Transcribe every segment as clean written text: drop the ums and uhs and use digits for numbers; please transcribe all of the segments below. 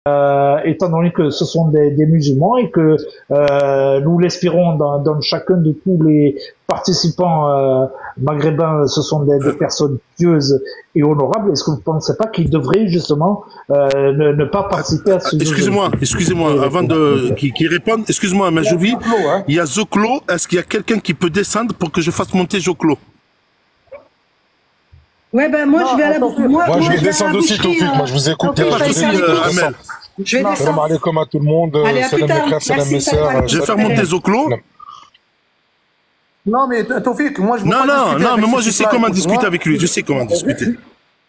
étant donné que ce sont des musulmans et que nous l'espérons dans chacun de tous les participants maghrébins, ce sont des personnes pieuses et honorables. Est-ce que vous ne pensez pas qu'ils devraient justement ne pas participer à ce Excusez-moi, avant de qui répondent, excuse-moi, Majoubi, il y a Zoclo. Est-ce qu'il y a quelqu'un qui peut descendre pour que je fasse monter Zoclo? Ouais, ben moi je vais à la boucherie. Moi je vais descendre aussi, Tawfik. Moi je vous écoute. Amel. Je vais descendre. Salam alaikum à tout le monde. Salam mes frères, salam mes sœurs. Je vais faire monter Zoclo. Non, mais Tawfik, moi je veux Non, mais moi je sais comment discuter avec lui. Je sais comment discuter.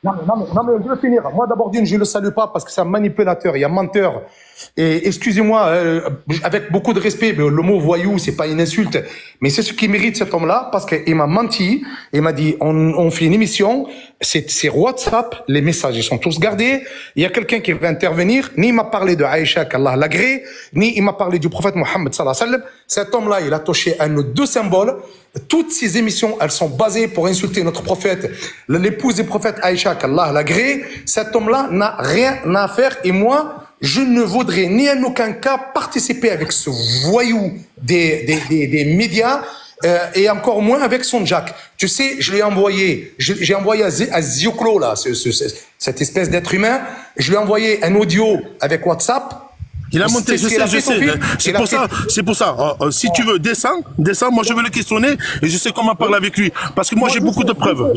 Non, mais je veux finir. Moi, d'abord, je le salue pas parce que c'est un manipulateur, il y a menteur. Et excusez-moi, avec beaucoup de respect, mais le mot voyou, c'est pas une insulte, mais c'est ce qui mérite cet homme-là parce qu'il m'a menti. Il m'a dit, on fait une émission, c'est WhatsApp, les messages, ils sont tous gardés. Il y a quelqu'un qui va intervenir, ni il m'a parlé de Aïcha, qu'Allah l'agrée, ni il m'a parlé du prophète Mohammed sallallahu alayhi wa sallam. Cet homme-là, il a touché un ou deux symboles. Toutes ces émissions, elles sont basées pour insulter notre prophète, l'épouse du prophète Aïcha, qu'Allah l'agrée. Cet homme-là n'a rien à faire et moi, je ne voudrais ni en aucun cas participer avec ce voyou des médias et encore moins avec son Jack. Tu sais, je l'ai envoyé, j'ai envoyé à Zioclo, là, cette espèce d'être humain, je lui ai envoyé un audio avec WhatsApp. Il a monté, je sais. C'est pour ça. Si tu veux, descends. Moi, je veux le questionner et je sais comment parler avec lui. Parce que moi, j'ai beaucoup de preuves.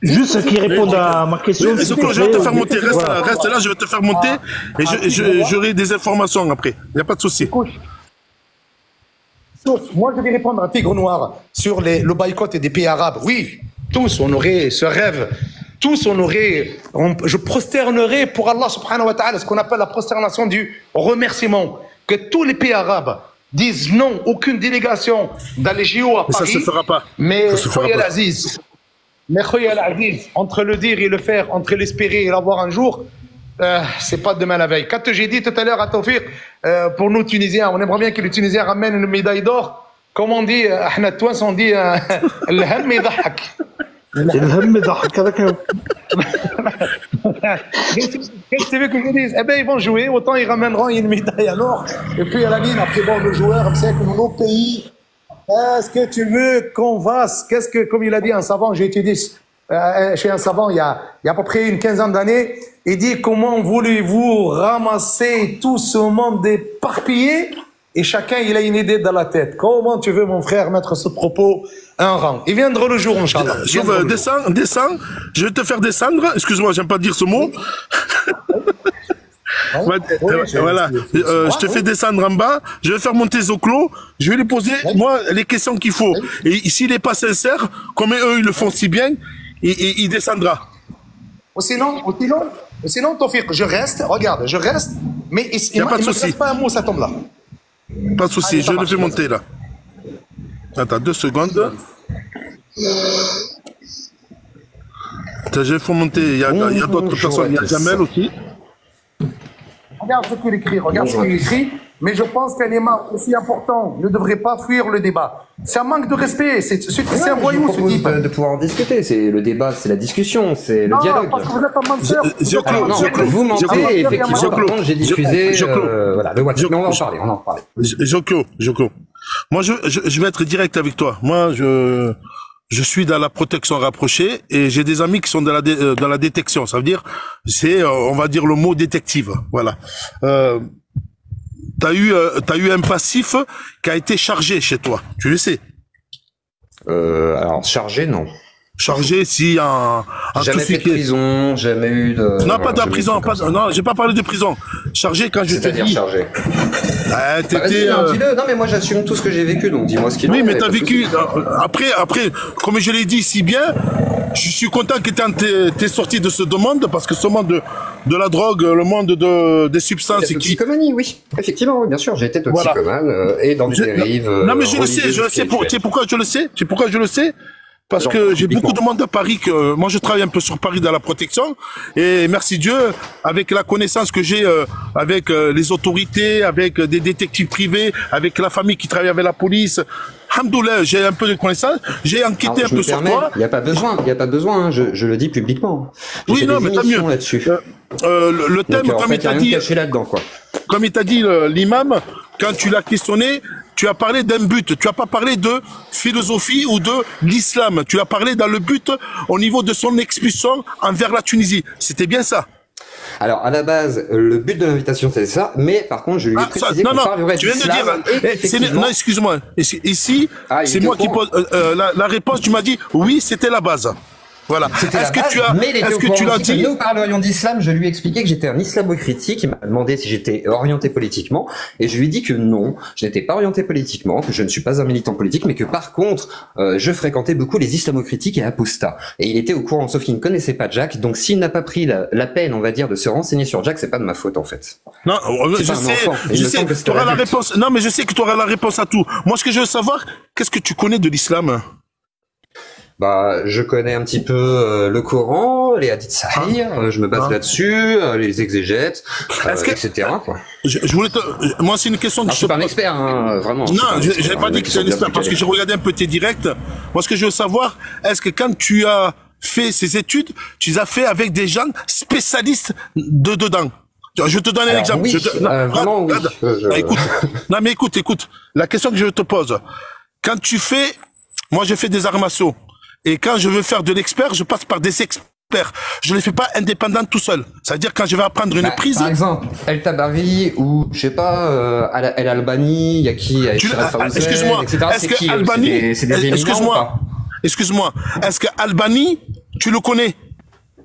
Juste qui répondent à ma question. Je vais te faire monter. Reste là, je vais te faire monter et j'aurai des informations après. Il n'y a pas de souci. Moi, je vais répondre à Tigre Noir sur le boycott des pays arabes. Oui, tous, on aurait ce rêve. Tous, je prosternerai pour Allah subhanahu wa ta'ala, ce qu'on appelle la prosternation du remerciement. Que tous les pays arabes disent non, aucune délégation dans les JO à Paris. Ça se fera pas. Mais Khoya Aziz, entre le dire et le faire, entre l'espérer et l'avoir un jour, c'est pas demain la veille. Quand j'ai dit tout à l'heure à Tawfik, pour nous Tunisiens, on aimerait bien que les Tunisiens ramènent une médaille d'or. Comme on dit, Ahmed Touans, on dit الهم يضحك. Qu'est-ce que tu veux que je dise? Eh bien, ils vont jouer, autant ils ramèneront une médaille à l'or. Et puis à la ligne, après, bon, le joueur, c'est que nos pays, est-ce que tu veux qu'on fasse, comme il a dit un savant, j'ai étudié chez un savant il y a à peu près une quinzaine d'années, il dit comment voulez-vous ramasser tout ce monde éparpillé et chacun il a une idée dans la tête. Comment tu veux mon frère mettre ce propos un rang? Il viendra le jour, Inch'Allah. Descends, je vais te faire descendre, excuse-moi, j'aime pas dire ce mot. Voilà, je te fais descendre en bas, je vais faire monter Zoclo, je vais lui poser, moi, les questions qu'il faut. Et s'il n'est pas sincère, comme eux, ils le font si bien, il descendra. Sinon, Tawfik, je reste, mais il ne me reste pas un mot, cet homme-là. Pas de souci, je le fais monter là. Attends, 2 secondes. Je vais faire monter, il y a d'autres personnes, il y a Jamel aussi. Regarde ce qu'il écrit, mais je pense qu'un imam aussi important ne devrait pas fuir le débat. C'est un manque de respect, c'est un voyou ce type. De pouvoir en discuter, c'est le débat, c'est la discussion, c'est le dialogue. Parce que vous êtes un menteur. Vous mentez, effectivement, j'ai diffusé voilà, le WhatsApp. Mais on va en parler. Joko, moi je vais être direct avec toi. Moi je suis dans la protection rapprochée et j'ai des amis qui sont dans la détection. Ça veut dire, on va dire le mot détective. Voilà. T'as eu un passif qui a été chargé chez toi. Tu le sais. Alors chargé, non. Chargé, si jamais fait de prison, jamais eu de. Non, pas de la prison. Non, j'ai pas parlé de prison. Chargé quand je te dis. Chargé. T'étais. Non, mais moi j'assume tout ce que j'ai vécu, donc dis-moi ce qu'il en est. Oui, mais t'as vécu. Après, comme je l'ai dit si bien, je suis content que t'es sorti de ce monde parce que ce monde de la drogue, le monde des substances. La toxicomanie, oui, effectivement, bien sûr, j'ai été toxicomane et dans des dérives. Non, mais je le sais. Tu sais pourquoi je le sais? Parce que j'ai beaucoup de monde à Paris moi je travaille un peu sur Paris dans la protection et merci Dieu avec la connaissance que j'ai avec les autorités, avec des détectives privés, avec la famille qui travaille avec la police, Hamdoullah, j'ai un peu de connaissances, j'ai enquêté un peu sur toi. Il n'y a pas besoin, hein, je le dis publiquement. Oui, non, mais tant mieux. Le thème, donc, comme il t'a dit, là-dedans, quoi. Comme il t'a dit l'imam, quand tu l'as questionné, tu as parlé d'un but. Tu as pas parlé de philosophie ou de l'islam. Tu as parlé dans le but au niveau de son expulsion envers la Tunisie. C'était bien ça. Alors, à la base, le but de l'invitation, c'est ça, mais par contre, je lui ai précisé qu'on parlerait tu viens de dire, non, excuse-moi. Ici, c'est moi qui pose, la réponse, tu m'as dit, oui, c'était la base. Voilà. Est-ce que tu l'as dit? Nous parlerions d'islam, je lui ai expliqué que j'étais un islamo-critique, il m'a demandé si j'étais orienté politiquement, et je lui ai dit que non, je n'étais pas orienté politiquement, que je ne suis pas un militant politique, mais que par contre, je fréquentais beaucoup les islamo-critiques et apostats. Et il était au courant, sauf qu'il ne connaissait pas Jack, donc s'il n'a pas pris la peine, on va dire, de se renseigner sur Jack, c'est pas de ma faute, en fait. Non, je sais que tu auras la réponse, non, mais je sais que tu auras la réponse à tout. Moi, ce que je veux savoir, qu'est-ce que tu connais de l'islam? Bah, je connais un petit peu le Coran, les hadiths sahih, je me base là-dessus, les exégètes, etc. Quoi. Je voulais moi, c'est une question que je suis pas un expert, hein, vraiment. Non, j'avais pas dit que tu es un expert parce que j'ai regardé un peu tes directs. Moi, ce que je veux savoir, est-ce que quand tu as fait ces études, tu les as fait avec des gens spécialistes dedans? Je te donne un exemple. Oui, vraiment, écoute. Non, mais écoute. La question que je te pose. Quand tu fais, moi, j'ai fait des arts martiaux. Et quand je veux faire de l'expert, je passe par des experts. Je ne les fais pas indépendants tout seul. C'est-à-dire quand je vais apprendre une prise. Par exemple, El Tabari ou je sais pas, El Albani, il y a qui, excuse-moi. Est-ce que Albani, excuse-moi. Est-ce que Albani, tu le connais?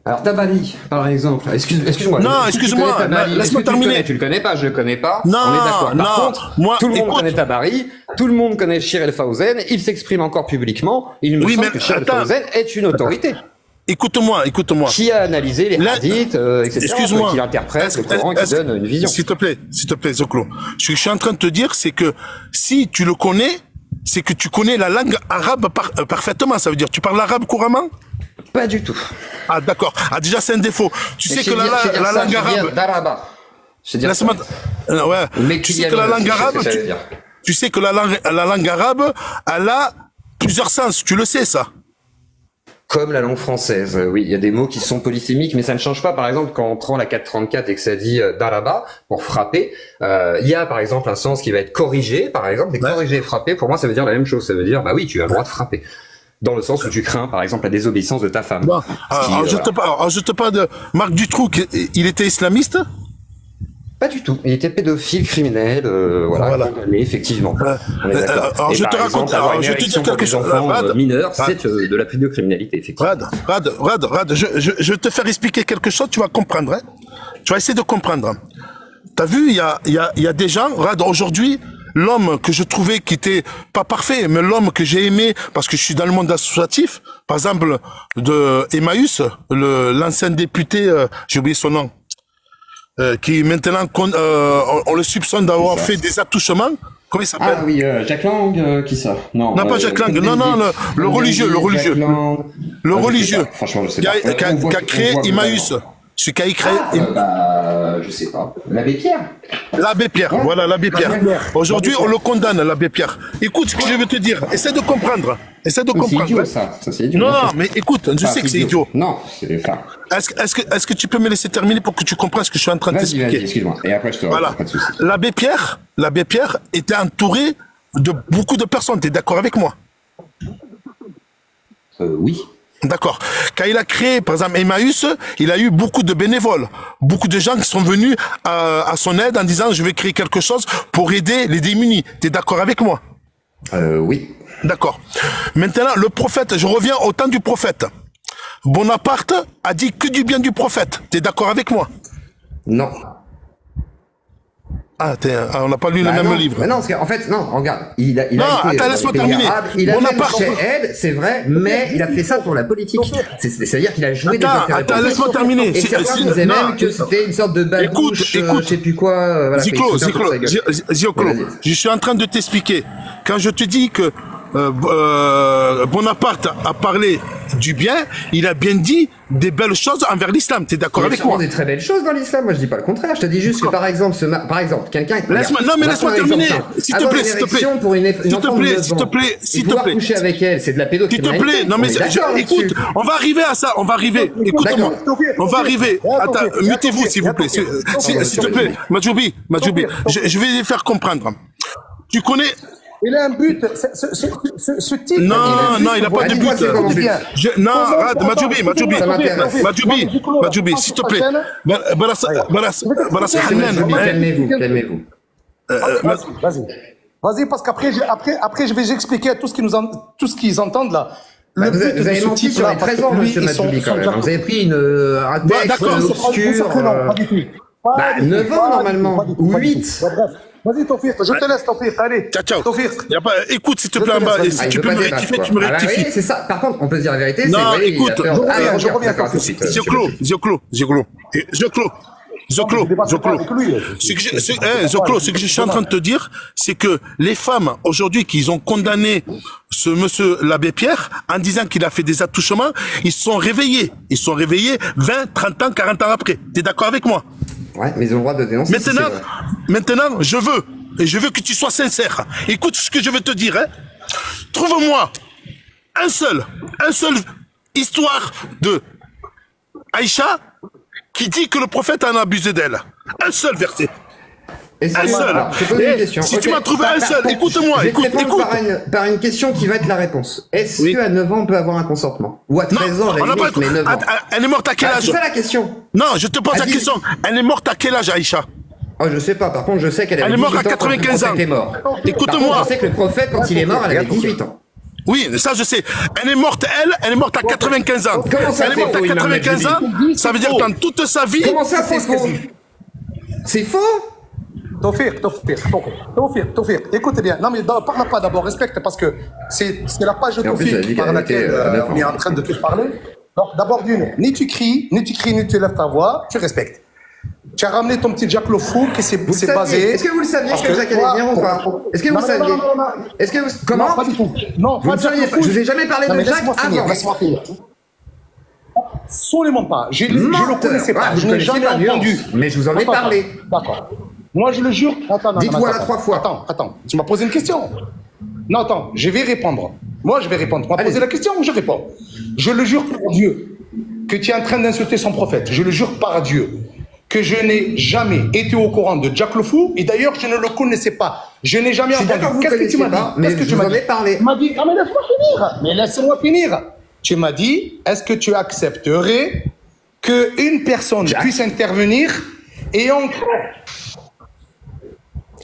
Alors Tabari, par exemple. Excuse-moi. Non, excuse-moi. Laisse-moi terminer. Tu le connais pas, je le connais pas. Non, on est d'accord. Par contre, moi, tout le monde connaît Tabari, tout le monde connaît Shir El Fawzan, il s'exprime encore publiquement. Il me semble que Shir El Fawzan est une autorité. Écoute-moi. Qui a analysé les hadiths, etc. Excuse-moi. Qui interprète le Coran, qui donne une vision. S'il te plaît, Zoklo. Ce que je suis en train de te dire, c'est que si tu le connais, c'est que tu connais la langue arabe parfaitement. Ça veut dire, tu parles arabe couramment? Pas du tout. Ah, d'accord. Ah, déjà, c'est un défaut. Tu sais que la langue arabe. D'Araba. Ouais. Mais tu sais que la langue arabe, tu sais que la langue arabe, elle a plusieurs sens. Tu le sais, ça. Comme la langue française, oui, il y a des mots qui sont polysémiques, mais ça ne change pas. Par exemple, quand on prend la 434 et que ça dit daraba pour frapper, il y a par exemple un sens qui va être corrigé, par exemple, et corriger et frapper, pour moi, ça veut dire la même chose. Ça veut dire, bah oui, tu as le droit de frapper. Dans le sens où tu crains, par exemple, la désobéissance de ta femme. Bon, alors, je te parle de Marc Dutroux, il était islamiste? Pas du tout. Il était pédophile, criminel, voilà. Mais effectivement. On est d'accord. Alors, je te raconte, je te dis quelque chose. Mineurs, c'est de la pédocriminalité, effectivement. Rad, je vais te faire expliquer quelque chose, tu vas comprendre, hein. Tu vas essayer de comprendre. T'as vu, il y a des gens, Rad, aujourd'hui, l'homme que je trouvais qui était pas parfait, mais l'homme que j'ai aimé parce que je suis dans le monde associatif, par exemple de Emmaüs, l'ancien député, j'ai oublié son nom, qui maintenant on le soupçonne d'avoir fait des attouchements. Comment il s'appelle? Ah oui, Jack Lang, qui ça? Non, pas Jack Lang, non, le religieux. Le religieux. Franchement, je sais pas. Qui a créé Emmaüs. Celui qui a créé. Je sais pas. L'abbé Pierre. L'abbé Pierre, voilà, l'abbé Pierre. Aujourd'hui, on le condamne, l'abbé Pierre. Écoute ce que je veux te dire. Essaie de comprendre. C'est idiot, ça. C'est idiot. Non, mais écoute, je sais que c'est idiot. Non, c'est ça. Est-ce que tu peux me laisser terminer pour que tu comprennes ce que je suis en train de t'expliquer? Vas-y, excuse-moi. Et après, je te voilà. Pas de souci. L'abbé Pierre était entouré de beaucoup de personnes. T'es d'accord avec moi? Oui. D'accord. Quand il a créé, par exemple, Emmaüs, il a eu beaucoup de bénévoles, beaucoup de gens qui sont venus à son aide en disant je vais créer quelque chose pour aider les démunis. T'es d'accord avec moi? Oui. D'accord. Maintenant, le prophète, je reviens au temps du prophète. Bonaparte a dit que du bien du prophète. T'es d'accord avec moi? Non. Ah, on n'a pas lu le même livre. Mais non, parce qu'en fait, non, regarde, il a été attends, laisse-moi terminer. Il a fait aide, c'est vrai, mais il a fait ça pour la politique. C'est-à-dire qu'il a joué des intérêts. Attends, laisse-moi terminer. Et certains disaient même que c'était une sorte de babouche, je sais plus quoi. Ziklo, je suis en train de t'expliquer. Quand je te dis que Bonaparte a parlé du bien, il a bien dit des belles choses envers l'islam. T'es d'accord avec moi? Il y a des très belles choses dans l'islam. Moi, je dis pas le contraire. Je te dis juste que, par exemple, quelqu'un. Non, mais laisse-moi terminer. S'il te plaît, s'il te plaît. Pour une s'il te plaît, s'il te plaît, s'il te plaît. Coucher avec elle, c'est de la pédocriminalité. S'il te plaît. Non, mais écoute, on va arriver à ça. On va arriver. Écoute-moi. On va arriver. Attends, mutez-vous, s'il vous plaît. S'il te plaît. Majoubi, je vais les faire comprendre. Tu connais. Il a un but, ce type. Non, il n'a pas de but. Non, arrête, Majoubi, s'il te plaît. Calmez-vous. Vas-y, parce qu'après, je vais expliquer tout ce qu'ils entendent là. Vous avez menti sur les 13 ans, monsieur Majoubi, quand même. Vous avez pris un texte obscur. 9 ans, normalement. Ou 8. Vas-y, Tofir, je te laisse, Tofir, allez. Ciao. Écoute, s'il te plaît, en bas, et si tu peux me rectifier, tu me rectifies. C'est ça. Par contre, on peut se dire la vérité. Non, écoute, je reviens tout de suite. Je ce que je suis en train de te dire, c'est que les femmes, aujourd'hui, qui ont condamné ce monsieur l'abbé Pierre, en disant qu'il a fait des attouchements, ils se sont réveillés. 20, 30 ans, 40 ans après. T'es d'accord avec moi? Ouais, mais ils ont le droit de dénoncer. Maintenant, je veux que tu sois sincère. Écoute ce que je vais te dire, hein. Trouve-moi un seul histoire de Aïcha qui dit que le prophète en a abusé d'elle. Un seul verset. Un seul. Si tu m'as trouvé un seul, écoute-moi. Écoute. Par une question qui va être la réponse. Est-ce qu'à 9 ans, on peut avoir un consentement? Ou à 13 ans, mais 9 ans. Elle est morte à quel âge? C'est ça la question. Non, je te pose la question. Elle est morte à quel âge, Aïcha? Oh, je sais pas. Par contre, je sais qu'elle est morte à 95 ans. Écoute-moi. Je sais que le prophète, quand il est mort, elle avait 18 ans. Oui, ça je sais. Elle est morte à 95 ans. Comment ça, elle est morte à 95 ans, ça veut dire dans toute sa vie. Comment ça, c'est faux? C'est faux? Tofir, écoutez bien. Non, mais parle pas d'abord, respecte, parce que c'est la page de Tofir par laquelle on est en train de te parler. Donc, d'abord ni tu cries, ni tu lèves ta voix, tu respectes. Tu as ramené ton petit Jack le Fou qui s'est basé. Est-ce que vous le saviez que Jacques allait venir ou pas? Est-ce que vous le saviez? Est-ce que vous... Comment? Non, pas du tout. Non, vous ne saviez pas. Je vous ai jamais parlé de Jacques avant. Laisse-moi finir. Absolument pas. Je le connaissais pas. Je n'ai jamais entendu. Mais je vous en ai parlé. D'accord. Moi, je le jure. Dites-moi 3 fois. Attends. Tu m'as posé une question. Non, attends. Je vais répondre. Moi, je vais répondre. Tu m'as posé la question ou je réponds? Je le jure par Dieu que tu es en train d'insulter son prophète. Je le jure par Dieu que je n'ai jamais été au courant de Jack le Fou, et d'ailleurs, je ne le connaissais pas. Je n'ai jamais entendu. Qu'est-ce que tu m'as dit? Qu'est-ce que tu m'en ai parlé? Tu m'as dit, mais laisse-moi finir. Tu m'as dit, est-ce que tu accepterais qu'une personne puisse intervenir et encore...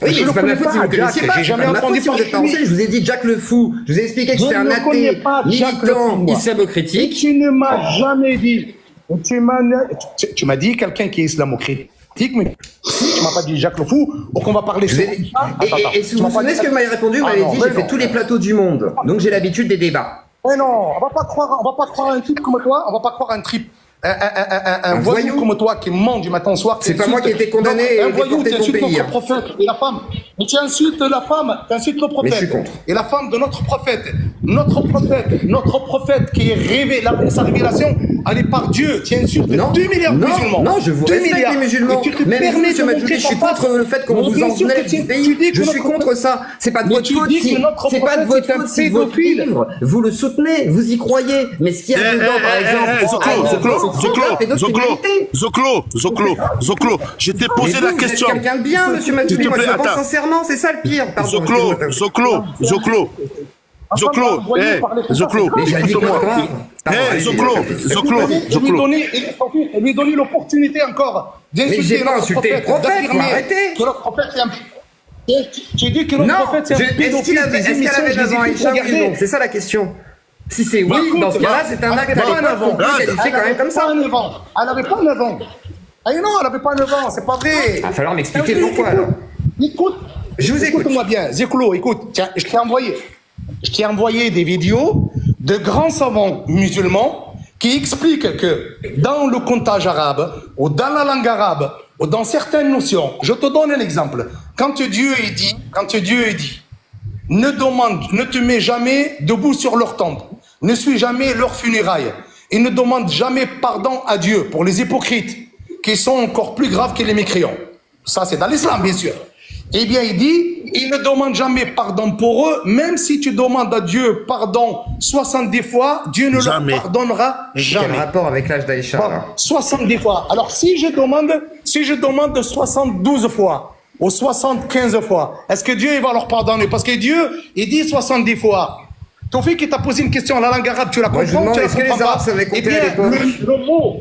Oui, mais c'est pas ma faute si vous ne connaissiez pas. J'ai jamais entendu parler de lui. Je vous ai dit Jack le Fou. Je vous ai expliqué que c'était un athée militant islamo-critique. Tu ne m'as jamais dit... Tu m'as dit quelqu'un qui est islamo-critique, mais tu m'as pas dit Jacques le Fou, donc on va parler sur... Et si vous vous souvenez ce que vous m'avez répondu, vous m'avez dit j'ai fait tous les plateaux du monde, donc j'ai l'habitude des débats. Mais non, on va pas croire un type comme toi, on va pas croire un voyou comme toi qui ment du matin au soir. C'est pas moi qui ai été condamné. Un voyou, tu insultes notre prophète et la femme. Mais tu insultes la femme, tu insultes le prophète. Mais je suis contre. Et la femme de notre prophète. Notre prophète qui est révélé, sa révélation, elle est par Dieu. Tu insultes 2 milliards de musulmans. Non, je vous respecte les musulmans. Même vous, monsieur Majoubi, je suis contre le fait qu'on vous enlève du pays. Je suis contre ça. C'est pas de votre faute si votre livre, vous le soutenez, vous y croyez. Mais ce qu'il y a dedans, par exemple, Zoclo, je t'ai posé la question. Vous êtes quelqu'un de bien, monsieur Majoubi, moi je pense sincèrement, c'est ça le pire. Zoclo. Mais j'ai dit quoi? lui donner l'opportunité encore d'insulter. Mais j'ai pas insulté le prophète, faut arrêter. Que notre prophète est un... Tu dis que notre prophète est un pédophile. Est-ce qu'elle avait 9 ans, Aïcha, oui ou non? C'est ça la question. Si c'est oui, dans ce cas-là, c'est un acte à l'époque qu'on peut qualifier quand même comme ça. Elle n'avait pas 9 ans. Ah non, elle n'avait pas 9 ans, c'est pas vrai. Il va falloir m'expliquer pourquoi, alors. Écoute, je vous écoute. Écoute-moi bien, Zécolo, écoute, tiens, je t'ai envoyé des vidéos de grands savants musulmans qui expliquent que dans le comptage arabe, ou dans la langue arabe, ou dans certaines notions, je te donne un exemple. Quand Dieu dit, ne te mets jamais debout sur leur tombe, ne suis jamais leur funérailles, et ne demande jamais pardon à Dieu pour les hypocrites, qui sont encore plus graves que les mécréants. Ça, c'est dans l'islam, bien sûr. Eh bien, il dit, il ne demande jamais pardon pour eux, même si tu demandes à Dieu pardon 70 fois, Dieu ne leur pardonnera jamais. Quel rapport avec l'âge d'Aïcha? Bon, 70 fois. Alors, si je demande 72 fois, ou 75 fois, est-ce que Dieu il va leur pardonner? Parce que Dieu, il dit 70 fois. Ton fils qui t'a posé une question en la langue arabe, tu la comprends? Est-ce que les Arabes savaient compter à l'époque? Le mot.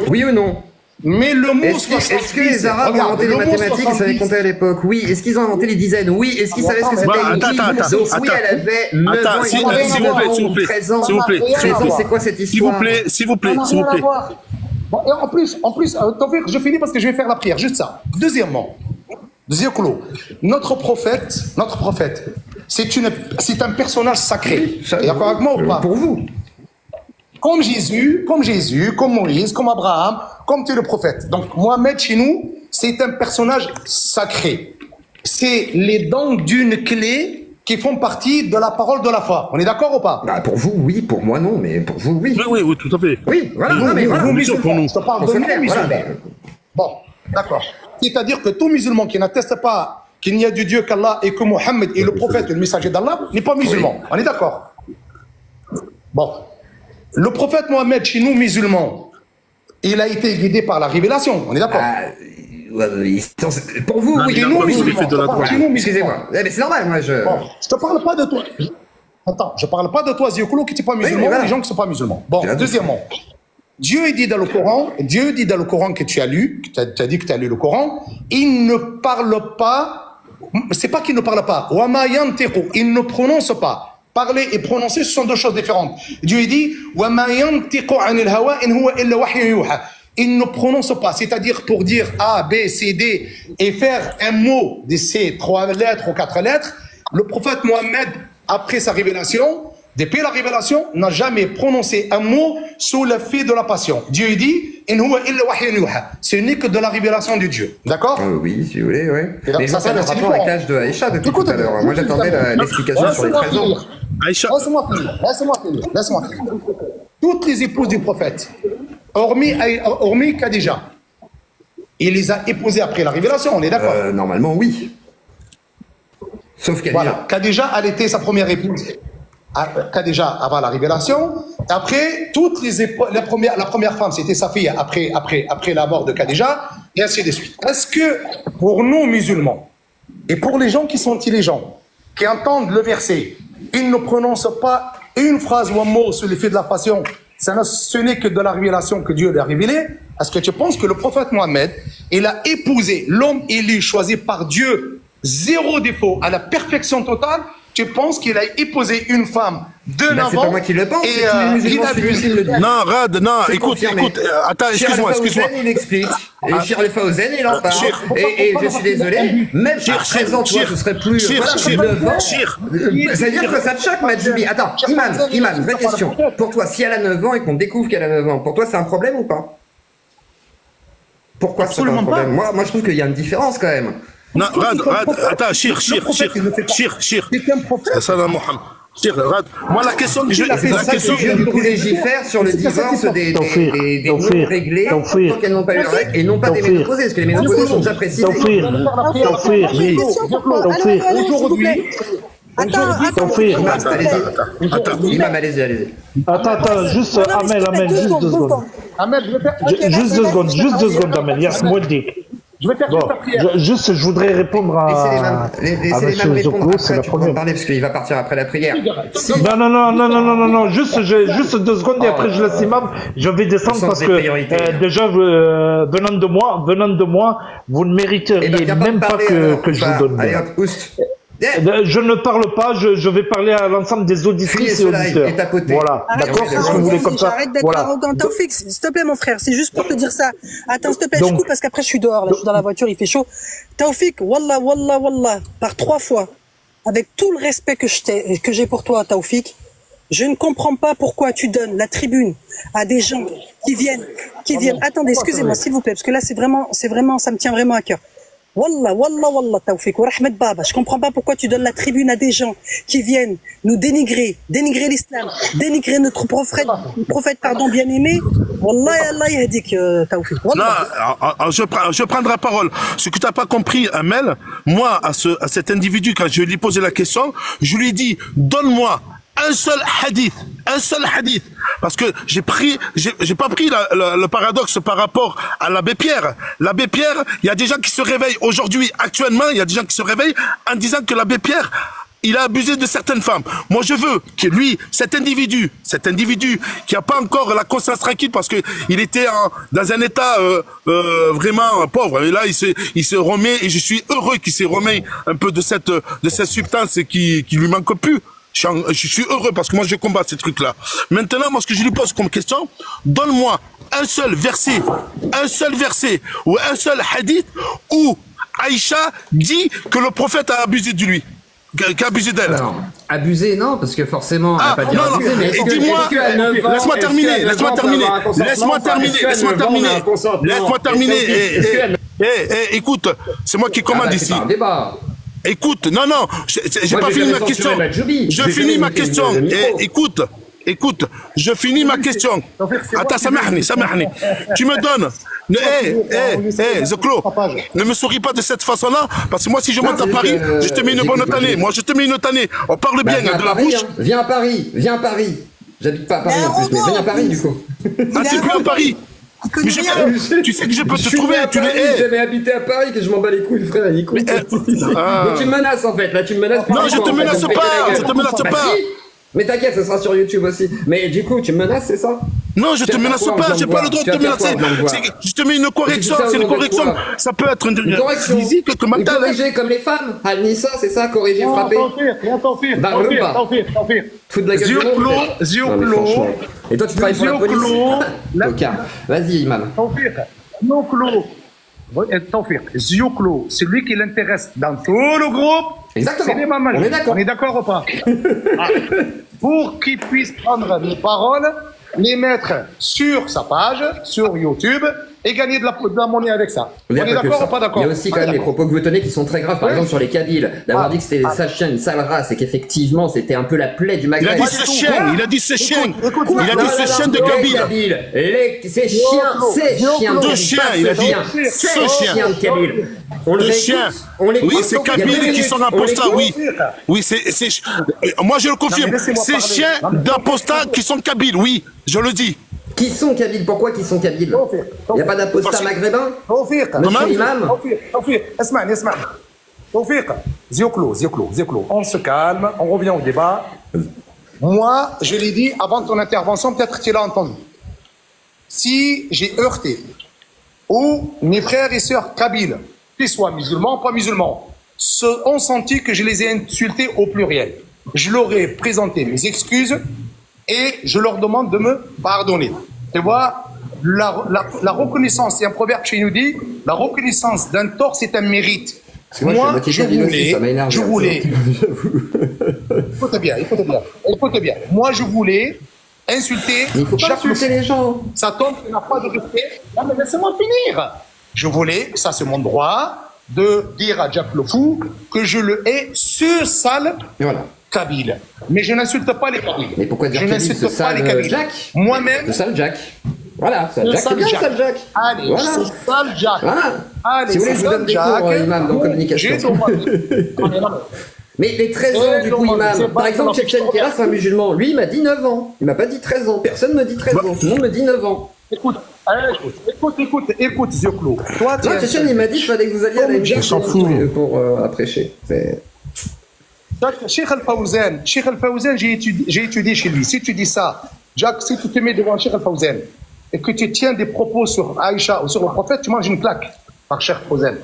Oui ou non? Mais le mot est-ce que les Arabes ont inventé les mathématiques et savaient compter à l'époque? Oui. Est-ce qu'ils ont inventé les dizaines? Oui. Est-ce qu'ils savaient ce que c'était une île? Donc oui, elle avait 9 ans, s'il vous plaît, 13 ans. s'il vous plaît, c'est quoi cette histoire? S'il vous plaît. Bon, et en plus, je finis parce que je vais faire la prière, juste ça. Deuxièmement, notre prophète, c'est un personnage sacré. Et encore avec moi ou pas? Pour vous. Comme Jésus, comme Moïse, comme Abraham, comme tu es le prophète. Donc Mohamed chez nous, c'est un personnage sacré. C'est les dons d'une clé qui font partie de la parole de la foi. On est d'accord ou pas? Bah pour vous, oui. Pour moi, non. Mais pour vous, oui. Oui, tout à fait. Oui, voilà. Non, mais voilà. Pour nous. Je te parle de nous, musulmans. Voilà, Bon, d'accord. C'est-à-dire que tout musulman qui n'atteste pas qu'il n'y a du Dieu qu'Allah et que Mohammed est le prophète et le messager d'Allah n'est pas musulman. Oui. On est d'accord? Bon. Le prophète Mohammed, chez nous musulmans, il a été guidé par la révélation. On est d'accord? Pour vous, oui. Chez nous musulmans. Excusez-moi. Mais c'est normal, moi je... Bon, je te parle pas de toi. Attends, je parle pas de toi, Ziyokolo, qui n'est pas musulman, oui, voilà. Les gens qui ne sont pas musulmans. Bon, deuxièmement, Dieu dit dans le Coran que tu as lu, tu as dit que tu as lu le Coran, il ne parle pas, c'est pas qu'il ne parle pas, il ne prononce pas. Parler et prononcer, ce sont deux choses différentes. Dieu dit, il ne prononce pas, c'est-à-dire pour dire A, B, C, D et faire un mot de ces 3 lettres ou 4 lettres, le prophète Mohammed, après sa révélation, depuis la révélation, n'a jamais prononcé un mot sous l'effet de la passion. Dieu dit, ce n'est que de la révélation de Dieu. D'accord? Oui, si vous voulez, oui. Mais ça, c'est le rapport avec l'âge de Aïcha depuis tout à l'heure. Moi, j'attendais l'explication sur les 13 ans. Laisse-moi finir. Toutes les épouses du prophète, hormis Khadija, il les a épousées après la révélation, on est d'accord? Normalement, oui. Sauf Khadija. Voilà, Khadija, elle était sa première épouse. Khadija avant la révélation. Après, la première femme, c'était sa fille après la mort de Khadija, et ainsi de suite. Est-ce que pour nous musulmans, et pour les gens qui sont intelligents, qui entendent le verset, ils ne prononcent pas une phrase ou un mot sur l'effet de la passion, ce n'est que de la révélation que Dieu lui a révélée? Est-ce que tu penses que le prophète Mohammed, il a épousé l'homme élu, choisi par Dieu, zéro défaut, à la perfection totale? Tu penses qu'il a épousé une femme de 9 ans? C'est pas moi qui le pense, c'est tous les musulmans qui le disent. Non, Rad, non, écoute, attends, excuse-moi. Il explique, et Shir Fawzan, il en parle, et je suis désolé, même à 13 ans, toi, ce serait plus... 9 ans, c'est-à-dire que ça te choque, Majoubi. Attends, Imam, vraie question. Pour toi, si elle a 9 ans et qu'on découvre qu'elle a 9 ans, pour toi, c'est un problème ou pas? Pourquoi c'est pas un problème? Moi, je trouve qu'il y a une différence quand même. Non, Rad, attends, Shir. Salam Mohamed. Rad, moi la question que je... Dieu du coup légifère sur le divorce des non réglés tant qu'elles n'ont pas eu règle et non pas des ménopausées, parce que les ménopausées sont déjà précisées. Aujourd'hui... Imam, allez-y. Attends, juste Amel, juste 2 secondes. Juste 2 secondes, Amel, Yas Moudik. Je vais faire juste la prière. Juste, je voudrais répondre à M. Zoko, c'est la première. Parler parce qu'il va partir après la prière. Non, juste 2 secondes et après je laisse Imam. Je vais descendre parce que déjà, venant de moi, vous ne mériteriez même pas que je vous donne. Allez hop, oust. Je ne parle pas, je vais parler à l'ensemble des auditrices et auditeurs. Voilà, d'accord, c'est ce que vous voulez comme ça. Arrête d'être arrogant. Taoufik, s'il te plaît, mon frère, c'est juste pour te dire ça. Attends, s'il te plaît, je coupe parce qu'après je suis dehors, là, je suis dans la voiture, il fait chaud. Taoufik, wallah, par 3 fois, avec tout le respect que j'ai pour toi, Taoufik, je ne comprends pas pourquoi tu donnes la tribune à des gens qui viennent. Attendez, excusez-moi, s'il vous plaît, parce que là, c'est vraiment, ça me tient vraiment à cœur. Wallah, Taoufik, wa rahmat baba. Je comprends pas pourquoi tu donnes la tribune à des gens qui viennent nous dénigrer l'islam, dénigrer notre prophète, bien-aimé. Wallah, Allah yahdik, Taoufik. Non, je prendrai la parole. Ce que tu n'as pas compris, Amel, moi, à cet individu, quand je lui ai posé la question, je lui ai dit, donne-moi un seul hadith. Parce que j'ai pas pris le paradoxe par rapport à l'abbé Pierre. L'abbé Pierre, il y a des gens qui se réveillent aujourd'hui, actuellement, il y a des gens qui se réveillent en disant que l'abbé Pierre, il a abusé de certaines femmes. Moi, je veux que lui, cet individu qui a pas encore la conscience tranquille parce que il était dans un état vraiment pauvre. Et là, il se remet, et je suis heureux qu'il se remet un peu de cette substance qui lui manque plus. Je suis heureux parce que moi je combats ces trucs-là. Maintenant, moi ce que je lui pose comme question, donne-moi un seul verset ou un seul hadith où Aïcha dit que le prophète a abusé de lui, qu'a abusé d'elle. Alors, abusé non, parce que forcément, elle n'a pas dit abusé, mais dis-moi, laisse-moi terminer. Écoute, c'est moi qui commande ici. Écoute, non, j'ai pas fini ma question. Je finis ma question. Écoute, je finis ma question. Attends, samahni. Tu me donnes. Zoklo, ne me souris pas de cette façon-là, parce que moi, si je monte à Paris, je te mets une bonne année. Moi, je te mets une année. On parle bien de la bouche. Viens à Paris. J'habite pas à Paris en plus, mais viens à Paris du coup. Ah, tu viens à Paris? Mais tu sais que je peux te trouver, j'avais habité à Paris, que je m'en bats les couilles, frère, il écoute. Donc tu me menaces en fait, là tu me menaces. Non, je te menace pas, Mais t'inquiète, ça sera sur YouTube aussi. Mais du coup, tu me menaces, c'est ça? Non, je te menace pas, j'ai pas le droit de te menacer. Je te mets une correction, c'est une correction. Ça peut être une correction physique comme mentale. Corriger comme les femmes. Al-Nissa, c'est ça, corriger, frapper. Fous de la gueule. Zioclo. Et toi, tu travailles pour la police? Vas-y, Imam. Zioclo, c'est lui qui l'intéresse dans tout le groupe. Exactement. C'est l'imam Malik. On est d'accord ou pas? Pour qu'il puisse prendre les paroles, les mettre sur sa page, sur YouTube, et gagner de la monnaie avec ça. On est d'accord ou pas d'accord? Il y a aussi quand même les propos que vous tenez qui sont très graves, par exemple sur les Kabyles, d'avoir dit que c'était des sales chiens, une sale race, et qu'effectivement c'était un peu la plaie du Maghreb. Il a dit ce chien, il a dit ce chien. Il a dit ce chien de Kabyle. Ces chiens de Kabyle. Il a dit ce chien de Kabyle. De chien. Oui, c'est Kabyles qui sont apostats, oui. Oui, c'est. Moi je le confirme. Ces chiens d'apostats qui sont Kabyles, oui, je le dis. Qui sont Kabyles? Pourquoi qui sont Kabyles? Il n'y a pas d'apostat maghrébin? Monsieur l'imam? Zioclo, on se calme, on revient au débat. Moi, je l'ai dit avant ton intervention, peut-être que tu l'as entendu. Si j'ai heurté, ou mes frères et sœurs kabyles, qu'ils soient musulmans ou pas musulmans, ont senti que je les ai insultés au pluriel, je leur ai présenté mes excuses et je leur demande de me pardonner. Tu vois, la reconnaissance, c'est un proverbe qui nous dit, la reconnaissance d'un tort, c'est un mérite. Moi, je voulais. Écoute bien. Moi, je voulais insulter. Il faut pas insulter les gens. Ça tombe, il n'a pas de respect. Non, mais laissez-moi finir. Je voulais, ça c'est mon droit, de dire à Jack le Fou que je le hais, ce sale Kabyle. Mais je n'insulte pas les Kabyles. Mais pourquoi dire Kabyle, ce sale Jack? Moi-même. Le sale Jack. Voilà, sale Jack, c'est bien le sale Jack. Allez, voilà. Sale Jack. Voilà. Allez, si vous voulez, je vous donne des cours, imam, dans communication. Mais les 13 ans, du coup, imam. Par exemple, Tchétchène Kera, c'est un musulman. Lui, il m'a dit 9 ans. Il m'a pas dit 13 ans. Personne me dit 13 ans. Tout le monde me dit 9 ans. Écoute, Zioclo. Toi, non, Tchétchène, il m'a dit qu'il fallait que vous alliez à la MJ pour prêcher. Cheikh Al-Fawzan, j'ai étudié chez lui. Si tu dis ça, Jack, si tu te mets devant Cheikh Al-Fawzan et que tu tiens des propos sur Aïcha ou sur le prophète, tu manges une claque par Cheikh Al-Fawzan.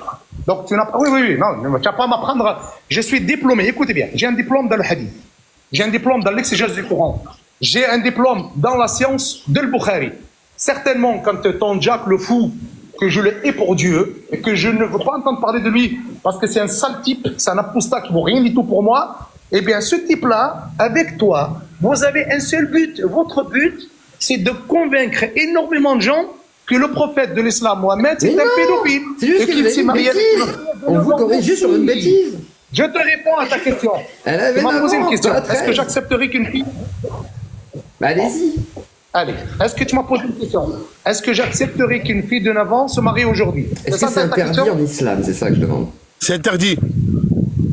Donc tu n'as pas. Oui, non, tu n'as pas à m'apprendre. Je suis diplômé, écoutez bien. J'ai un diplôme dans le hadith. J'ai un diplôme dans l'exégèse du Coran. J'ai un diplôme dans la science de Bukhari. Certainement, quand ton Jack le Fou, que je le hais pour Dieu, et que je ne veux pas entendre parler de lui, parce que c'est un sale type, c'est un apostat qui ne vaut rien du tout pour moi, eh bien, ce type-là, avec toi, vous avez un seul but. Votre but, c'est de convaincre énormément de gens que le prophète de l'islam, Mohamed, c'est un pédophile. C'est juste et que qu'il s'est marié avec une fille. On vous corrige juste sur une bêtise. Je te réponds à ta question. Elle avait Tu m'as posé une question. pas Est-ce que 13. j'accepterais qu'une fille... Bah, allez-y. Allez, est-ce que tu m'as posé une question? Est-ce que j'accepterais qu'une fille de 9 ans se marie aujourd'hui? Est-ce que c'est ta interdit question? en islam? C'est ça que je demande. C'est interdit.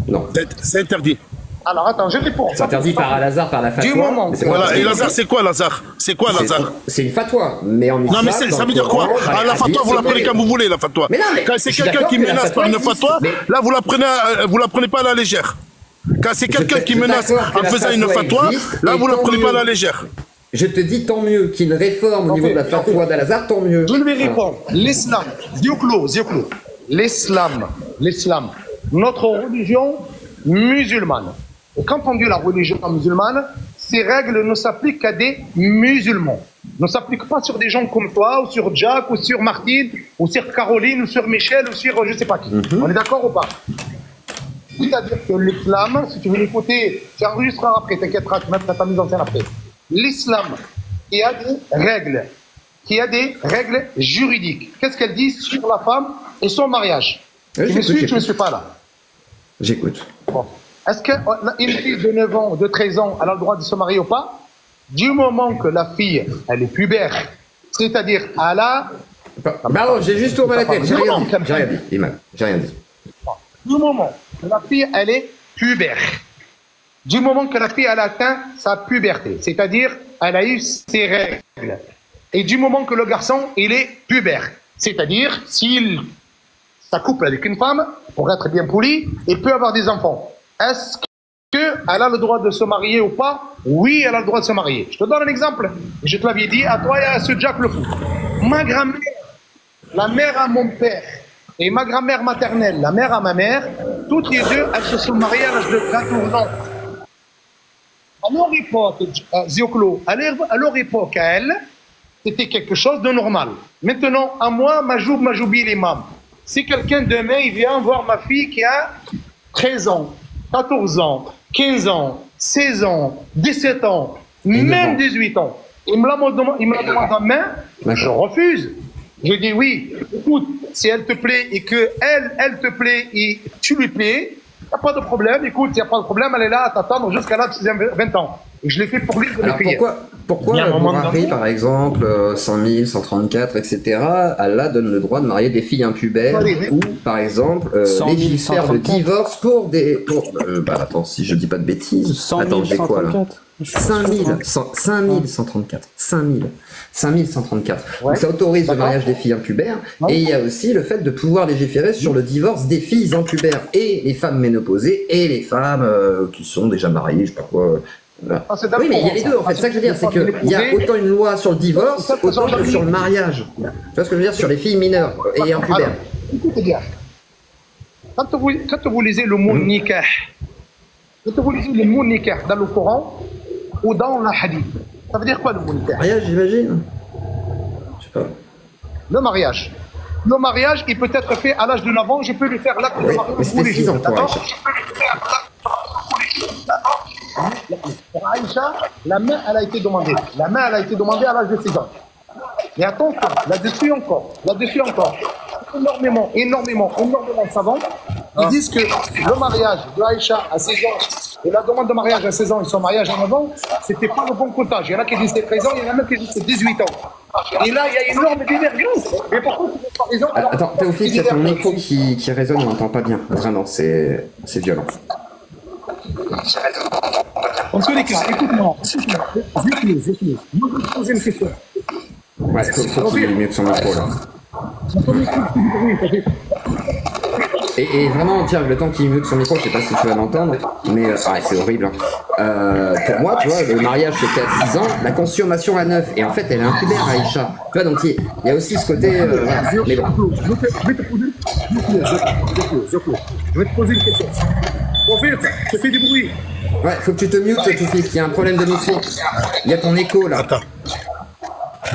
Non. C'est interdit. Alors attends, je réponds. C'est interdit par Al-Azhar, par la fatwa. Du moment. Mais c'est Voilà. pas- Et Lazare, c'est quoi Lazare? C'est quoi Lazare? C'est une fatwa, mais en islam. Non mais ça dans veut le dire quoi? Coran, dans Ah, les la fatwa, hadiths, vous la c'est prenez pas- comme vous voulez, la fatwa. Mais non, mais Quand c'est je suis quelqu'un d'accord qui que la menace fatwa par une existe, fatwa, mais- là vous la prenez pas à la légère. Quand c'est quelqu'un qui suis menace d'accord que en la faisant une fatwa fatwa, existe, là et vous la tant prenez pas à la mieux. légère. Je te dis tant mieux qu'il réforme au niveau de la fatwa d'Al-Azhar, tant mieux. Je vais répondre. L'islam, yeux clos. L'islam, notre religion musulmane. Et quand on dit la religion musulmane, ces règles ne s'appliquent qu'à des musulmans. Ne s'appliquent pas sur des gens comme toi, ou sur Jack, ou sur Martine, ou sur Caroline, ou sur Michel, ou sur je sais pas qui. On est d'accord ou pas? C'est-à-dire que l'islam, si tu veux l'écouter, tu enregistreras après, t'inquiète pas, tu mettras ta mise en scène après. L'islam, il y a des règles juridiques. Qu'est-ce qu'elle dit sur la femme et son mariage? Tu me suis, tu me suis pas là? J'écoute. Bon. Est-ce qu'une fille de 9 ans, de 13 ans, elle a le droit de se marier ou pas? Du moment que la fille, elle est pubère, c'est-à-dire elle a... Pardon, j'ai juste tourné la tête, j'ai rien dit. Non, J'ai rien dit, Imam, j'ai rien dit. Du moment que la fille, elle est pubère, du moment que la fille, elle a atteint sa puberté, c'est-à-dire elle a eu ses règles, et du moment que le garçon, il est pubère, c'est-à-dire s'il s'accouple avec une femme, pour être bien poli, il peut avoir des enfants. Est-ce qu'elle a le droit de se marier ou pas? Oui, elle a le droit de se marier. Je te donne un exemple. Je te l'avais dit à toi et à ce Jack le fou. Ma grand-mère, la mère à mon père, et ma grand-mère maternelle, la mère à ma mère, toutes les deux, elles se sont mariées à l'âge de 14 ans. À leur époque, Zioclo, à leur époque, à elle, c'était quelque chose de normal. Maintenant, à moi, Majoubi l'imam. Si quelqu'un demain, il vient voir ma fille qui a 13 ans, 14 ans, 15 ans, 16 ans, 17 ans, même 18 ans, il me la demande en main, je refuse. Je dis oui, écoute, si elle te plaît et que elle te plaît et tu lui plais, il n'y a pas de problème, écoute, il n'y a pas de problème, elle est là à t'attendre jusqu'à l'âge de 20 ans. Et je l'ai fait pour lui, je l'ai Alors payé. pourquoi Bourari, par exemple, 100 000, 134, etc., Allah donne le droit de marier des filles impubères ou, par exemple, 100 000, légifère le 134. divorce pour des... attends, si je dis pas de bêtises... 100 000, Attends, j'ai quoi, là 134. 5134. Ouais. Donc, ça autorise le D'accord. mariage des filles impubères. Ouais. Et il y a aussi le fait de pouvoir légiférer sur le divorce des filles impubères et les femmes ménopausées et les femmes qui sont déjà mariées, je sais pas quoi. Voilà. Ah, c'est Oui, mais il y a les deux en fait. Ah, C'est ça que je veux dire, c'est qu'il y a autant une loi sur le divorce, autant que sur le mariage. Tu vois ce que je veux dire, sur les filles mineures et impubères. Alors, écoutez bien. Quand vous lisez le mot nikah, quand vous lisez le mot nikah dans le Coran ou dans la hadith, ça veut dire quoi le mot nikah? Mariage, j'imagine. Je sais pas. Le mariage. Le mariage, il peut être fait à l'âge de 9 ans, je peux lui faire l'acte de Oui, mariage mais tous c'était les 6 jours. ans pour D'accord? Aïcha. Je peux lui faire pour Aïcha, la main, elle a été demandée. La main, elle a été demandée à l'âge de 6 ans. Mais attention, là-dessus encore, énormément de savants, ils disent que le mariage de Aïcha à 16 ans et la demande de mariage à 16 ans et son mariage à 9 ans, c'était pas le bon comptage. Il y en a qui disent c'est 13 ans, il y en a même qui disent c'est 18 ans. Et là, il y a une énorme divergence. Mais pourquoi tu fais pas raison? Attends, Théophile, c'est ton écho qui résonne, on n'entend pas bien. Vraiment, c'est violent. En tous les cas, écoute-moi. Zéclé. Moi, je vais te poser une question. Ouais, faut qu'il mute son micro là. Et vraiment, tiens, le temps qu'il mute son micro, je sais pas si tu vas l'entendre, mais c'est horrible. Hein. Pour moi, tu vois, le mariage c'était à 6 ans, la consommation à 9, et en fait elle est impubère, Aïcha. Tu vois, donc il y a aussi ce côté. Voilà. Mais bon. Je vais te poser une question. En fait, je fais du bruit. Ouais, faut que tu te mutes, Théophile, il y a un problème de micro. Il y a ton écho là. Attends.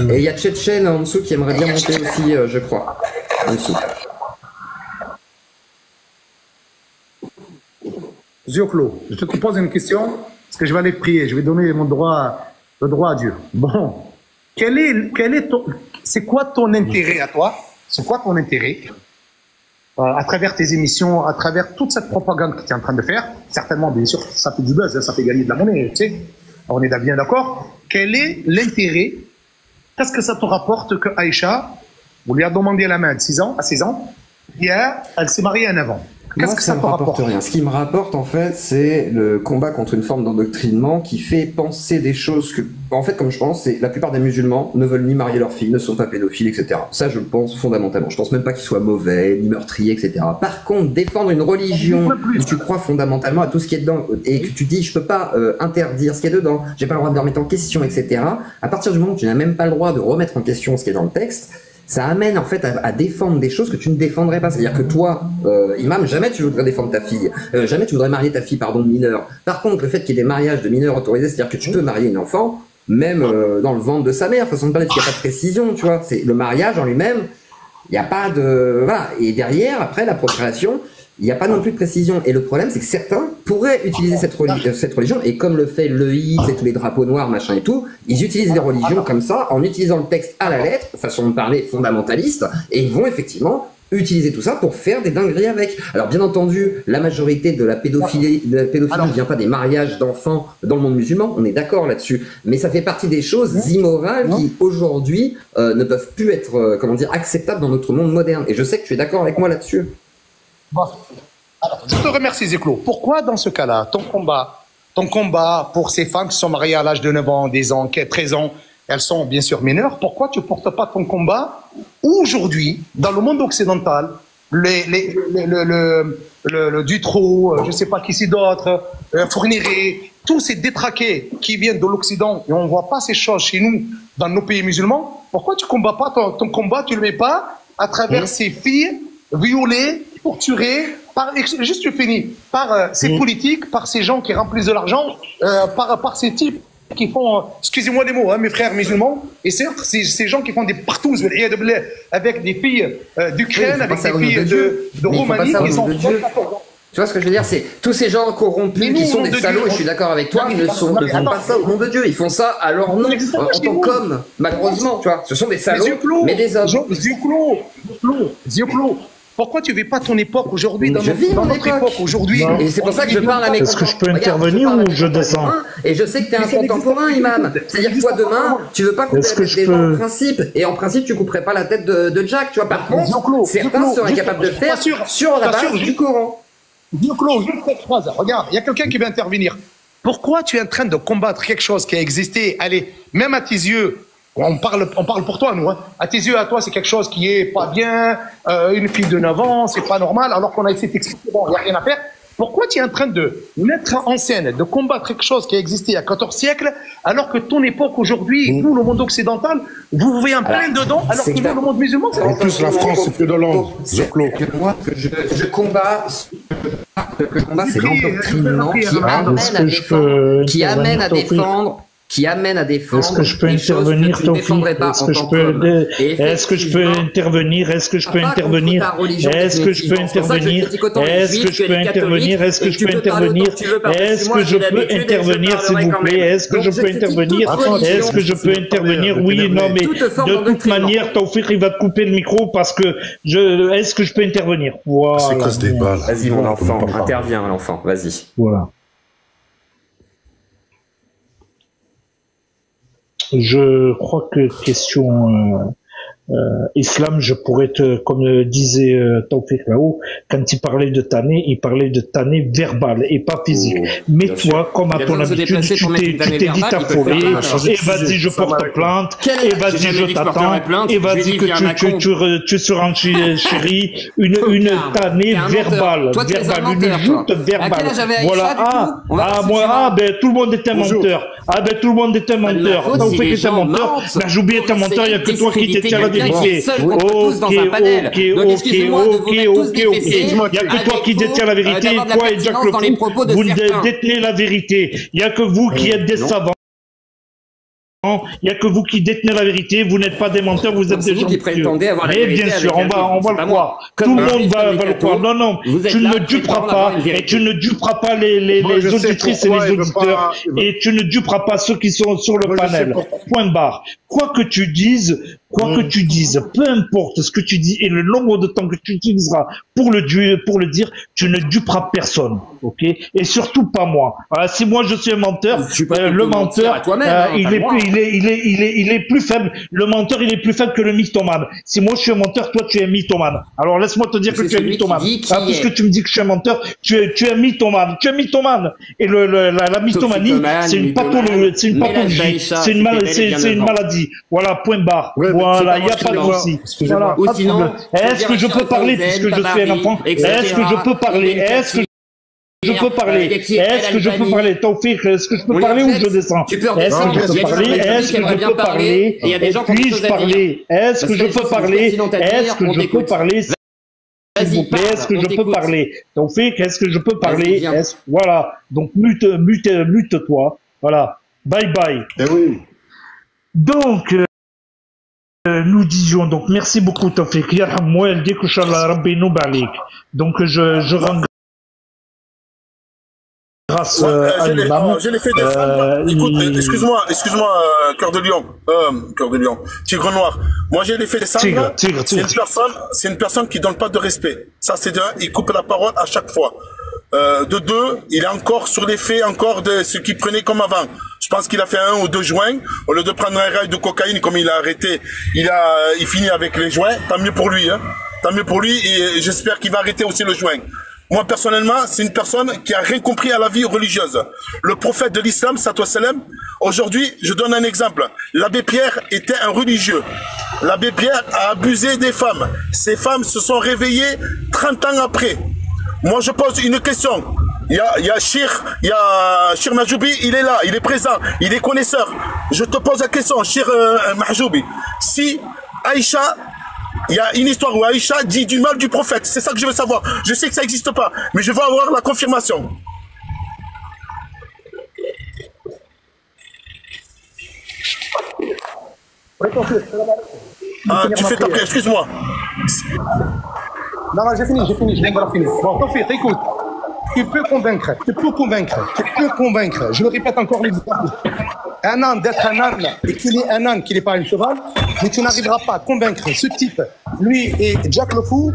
Et il y a Tchétchène en dessous qui aimerait bien monter aussi, je crois. En dessous. Zioclo, je te pose une question, parce que je vais aller prier, je vais donner le droit à Dieu. Bon, c'est quoi ton intérêt à toi? C'est quoi ton intérêt à travers tes émissions, à travers toute cette propagande que tu es en train de faire? Certainement, bien sûr, ça fait du buzz, ça fait gagner de la monnaie, tu sais. On est bien d'accord. Quel est l'intérêt? Qu'est-ce que ça te rapporte que Aïcha, vous lui a demandé la main à 6 ans, et elle s'est mariée à 9 ans? Qu'est-ce que ça me rapporte? Rien. Ce qui me rapporte, en fait, c'est le combat contre une forme d'endoctrinement qui fait penser des choses que, en fait, comme je pense, c'est la plupart des musulmans ne veulent ni marier leurs filles, ne sont pas pédophiles, etc. Ça, je le pense fondamentalement. Je pense même pas qu'ils soient mauvais, ni meurtriers, etc. Par contre, défendre une religion où tu crois fondamentalement à tout ce qui est dedans et que tu dis, je peux pas interdire ce qui est dedans, j'ai pas le droit de le remettre en question, etc. À partir du moment où tu n'as même pas le droit de remettre en question ce qui est dans le texte, ça amène en fait à défendre des choses que tu ne défendrais pas. C'est-à-dire que toi, imam, jamais tu voudrais défendre ta fille, jamais tu voudrais marier ta fille, mineure. Par contre, le fait qu'il y ait des mariages de mineurs autorisés, c'est-à-dire que tu peux marier une enfant, même dans le ventre de sa mère, façon de parler, parce qu'il n'y a pas de précision, tu vois. C'est le mariage en lui-même, il n'y a pas de... Voilà. Et derrière, après, la procréation, il n'y a pas non plus de précision. Et le problème, c'est que certains pourraient utiliser cette religion, et comme le fait l'EI, c'est tous les drapeaux noirs, machin et tout, ils utilisent les religions comme ça, en utilisant le texte à la lettre, façon de parler fondamentaliste, et ils vont effectivement utiliser tout ça pour faire des dingueries avec. Alors bien entendu, la majorité de la pédophilie ne vient pas des mariages d'enfants dans le monde musulman, on est d'accord là-dessus, mais ça fait partie des choses immorales qui aujourd'hui ne peuvent plus être, acceptables dans notre monde moderne. Et je sais que tu es d'accord avec moi là-dessus. Alors, je te remercie, Zéclo. Pourquoi, dans ce cas-là, ton combat pour ces femmes qui sont mariées à l'âge de 9 ans, 10 ans, 13 ans, elles sont bien sûr mineures, pourquoi tu ne portes pas ton combat aujourd'hui, dans le monde occidental, le Dutroux, je ne sais pas qui c'est d'autre, Fourniret, tous ces détraqués qui viennent de l'Occident, et on ne voit pas ces choses chez nous, dans nos pays musulmans, pourquoi tu ne combats pas ton combat, tu ne le mets pas à travers ces filles violées, torturées, juste je finis, par ces politiques, par ces gens qui remplissent de l'argent, par ces types qui font, excusez-moi les mots, mes frères musulmans et sœurs, ces gens qui font des partous avec des filles d'Ukraine, avec des filles de Roumanie, qui sont... Tu vois ce que je veux dire, c'est tous ces gens corrompus qui sont des salauds, et je suis d'accord avec toi, ils ne font pas ça au nom de Dieu, ils font ça à leur nom, en tant qu'hommes, malheureusement, tu vois. Ce sont des salauds, mais des hommes. Zioclo, pourquoi tu ne vis pas ton époque aujourd'hui, dans notre époque aujourd'hui? Et c'est pour ça que je parle à mes... Est-ce que je peux intervenir ou je descends? Et je sais que tu es un contemporain, imam. C'est-à-dire que toi, demain, tu veux pas couper la tête des gens en principe. Et en principe, tu couperais pas la tête de Jack, tu vois. Par contre, certains seraient capables de le faire sur la base du Coran. Zioclo, juste cette phrase. Regarde, il y a quelqu'un qui va intervenir. Pourquoi tu es en train de combattre quelque chose qui a existé, allez, même à tes yeux, on parle pour toi, nous, hein. À tes yeux, à toi, c'est quelque chose qui est pas bien, une fille de 9 ans, c'est pas normal, alors qu'on a essayé d'expliquer, bon, il n'y a rien à faire. Pourquoi tu es en train de mettre en scène, de combattre quelque chose qui a existé il y a 14 siècles, alors que ton époque aujourd'hui, vous, le monde occidental, vous voyez en plein dedans, alors que nous, le monde musulman, c'est... En plus, la France, c'est que de l'Inde. Moi, je combats... Le combat, c'est l'endoctrinement qui amène à défendre... Est-ce que je peux intervenir, Taoufik? Est-ce que je peux intervenir? Est-ce que je peux intervenir? Est-ce que je peux intervenir? Est-ce que je peux intervenir? Est-ce que je peux intervenir? Est-ce que je peux intervenir, s'il vous plaît? Est-ce que je peux intervenir? Est-ce que je peux intervenir? Oui, non, mais de toute manière, Taoufik, il va te couper le micro parce que est-ce que je peux intervenir? Voilà. Vas-y, mon enfant, interviens, l'enfant, vas-y. Voilà. Je crois que question islam, je pourrais comme disait Taoufik là-haut, quand il parlait de tanné verbal et pas physique. Mais toi, comme à ton habitude, tu t'es dit affolé, et vas-y, je porte plainte, et vas-y, je t'attends, et vas-y que tu surenchéris une tannée verbale, une joute verbale. Voilà, tout le monde est un menteur. Tout le monde est un menteur. Taoufik est un menteur. Mais j'ai oublié, t'es un menteur, il n'y a que toi qui détiens la vérité. Ok. Il n'y a que toi qui détiens la vérité, toi et Jack Le Fou, vous détenez la vérité. Il n'y a que vous qui êtes des savants. Il n'y a que vous qui détenez la vérité. Vous n'êtes pas des menteurs, vous êtes des gens qui prétendez avoir la vérité. Mais bien sûr, on va le croire. Tout le monde va le croire. Non, non, tu ne duperas pas, et tu ne duperas pas les auditrices et les auditeurs, et tu ne duperas pas ceux qui sont sur le panel. Point barre. Quoi que tu dises, peu importe ce que tu dis et le nombre de temps que tu utiliseras pour le dire, tu ne duperas personne, ok? Et surtout pas moi. Si moi je suis un menteur, le menteur, il est plus faible. Le menteur, il est plus faible que le mythomane. Si moi je suis un menteur, toi tu es un mythomane. Alors laisse-moi te dire que tu es un mythomane. Puisque tu me dis que je suis un menteur, tu es un mythomane. Tu es un mythomane. Et la mythomanie, c'est une pathologie, c'est une maladie. Voilà, point barre. Voilà, il n'y a pas de souci. Voilà, est-ce que je peux parler puisque je suis un enfant? Est-ce que je peux parler? Est-ce que je peux parler? Est-ce que je peux parler? Taoufik, est-ce que je peux parler ou je descends? Est-ce que je peux parler? Est-ce que je peux parler? Puis-je parler? Est-ce que je peux parler? Est-ce que je peux parler? S'il vous plaît, est-ce que je peux parler? Taoufik, est-ce que je peux parler? Voilà. Donc, mute-toi. Voilà. Bye bye. Oui. Donc, nous disions donc merci beaucoup Taoufik. Donc je rends grâce à l'imam. Je l'ai fait descendre. Écoute, excuse-moi, cœur de lion, tigre noir. Moi, je l'ai fait descendre. C'est une personne qui donne pas de respect. Ça, c'est de un, il coupe la parole à chaque fois. De deux, il est encore sur les faits encore de ce qu'il prenait comme avant. Je pense qu'il a fait 1 ou 2 joints. Au lieu de prendre un rail de cocaïne, comme il a arrêté, il finit avec les joints. Tant mieux pour lui, hein. Tant mieux pour lui, et j'espère qu'il va arrêter aussi le joint. Moi, personnellement, c'est une personne qui a rien compris à la vie religieuse. Le prophète de l'islam, sallallahu alayhi wa sallam, aujourd'hui, je donne un exemple. L'abbé Pierre était un religieux. L'abbé Pierre a abusé des femmes. Ces femmes se sont réveillées 30 ans après. Moi, je pose une question. Il y a Shir Mahjoubi, il est là, il est présent, il est connaisseur. Je te pose la question, Shir Mahjoubi. Si Aïcha, il y a une histoire où Aïcha dit du mal du prophète, c'est ça que je veux savoir. Je sais que ça n'existe pas, mais je veux avoir la confirmation. Ah, tu fais ta paix, excuse-moi. Non, j'ai fini, je viens de finir. Bon, Taoufik, écoute. Tu peux convaincre. Je le répète encore l'exemple. Un âne d'être un âne et qu'il est un âne, qu'il n'est pas un cheval, mais tu n'arriveras pas à convaincre ce type, lui et Jack le Fou,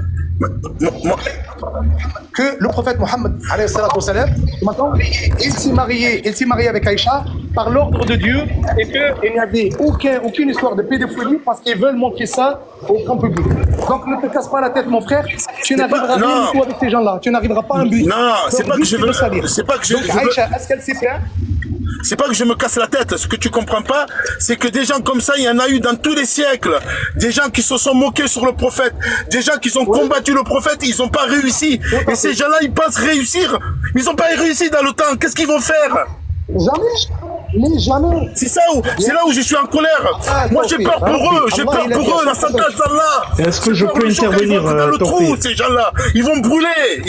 que le prophète Mohammed, tu m'entends, il s'est marié avec Aïcha par l'ordre de Dieu et qu'il n'y avait aucune histoire de pédophilie parce qu'ils veulent montrer ça au grand public. Donc ne te casse pas la tête, mon frère, tu n'arriveras rien du tout avec ces gens-là, tu n'arriveras pas à un but. Non, c'est pas que je veux. C'est pas que je veux. Aïcha, est-ce qu'elle s'est plainte? C'est pas que je me casse la tête. Ce que tu comprends pas, c'est que des gens comme ça, il y en a eu dans tous les siècles. Des gens qui se sont moqués sur le prophète. Des gens qui ont combattu le prophète, ils n'ont pas réussi. Et ces gens-là, ils pensent réussir. Mais ils n'ont pas réussi dans le temps. Qu'est-ce qu'ils vont faire? Jamais. C'est là où je suis en colère. Moi, j'ai peur pour eux. J'ai peur pour eux. La santage d'Allah. Est-ce que je peux intervenir dans le trou, ces gens-là. Ils vont brûler.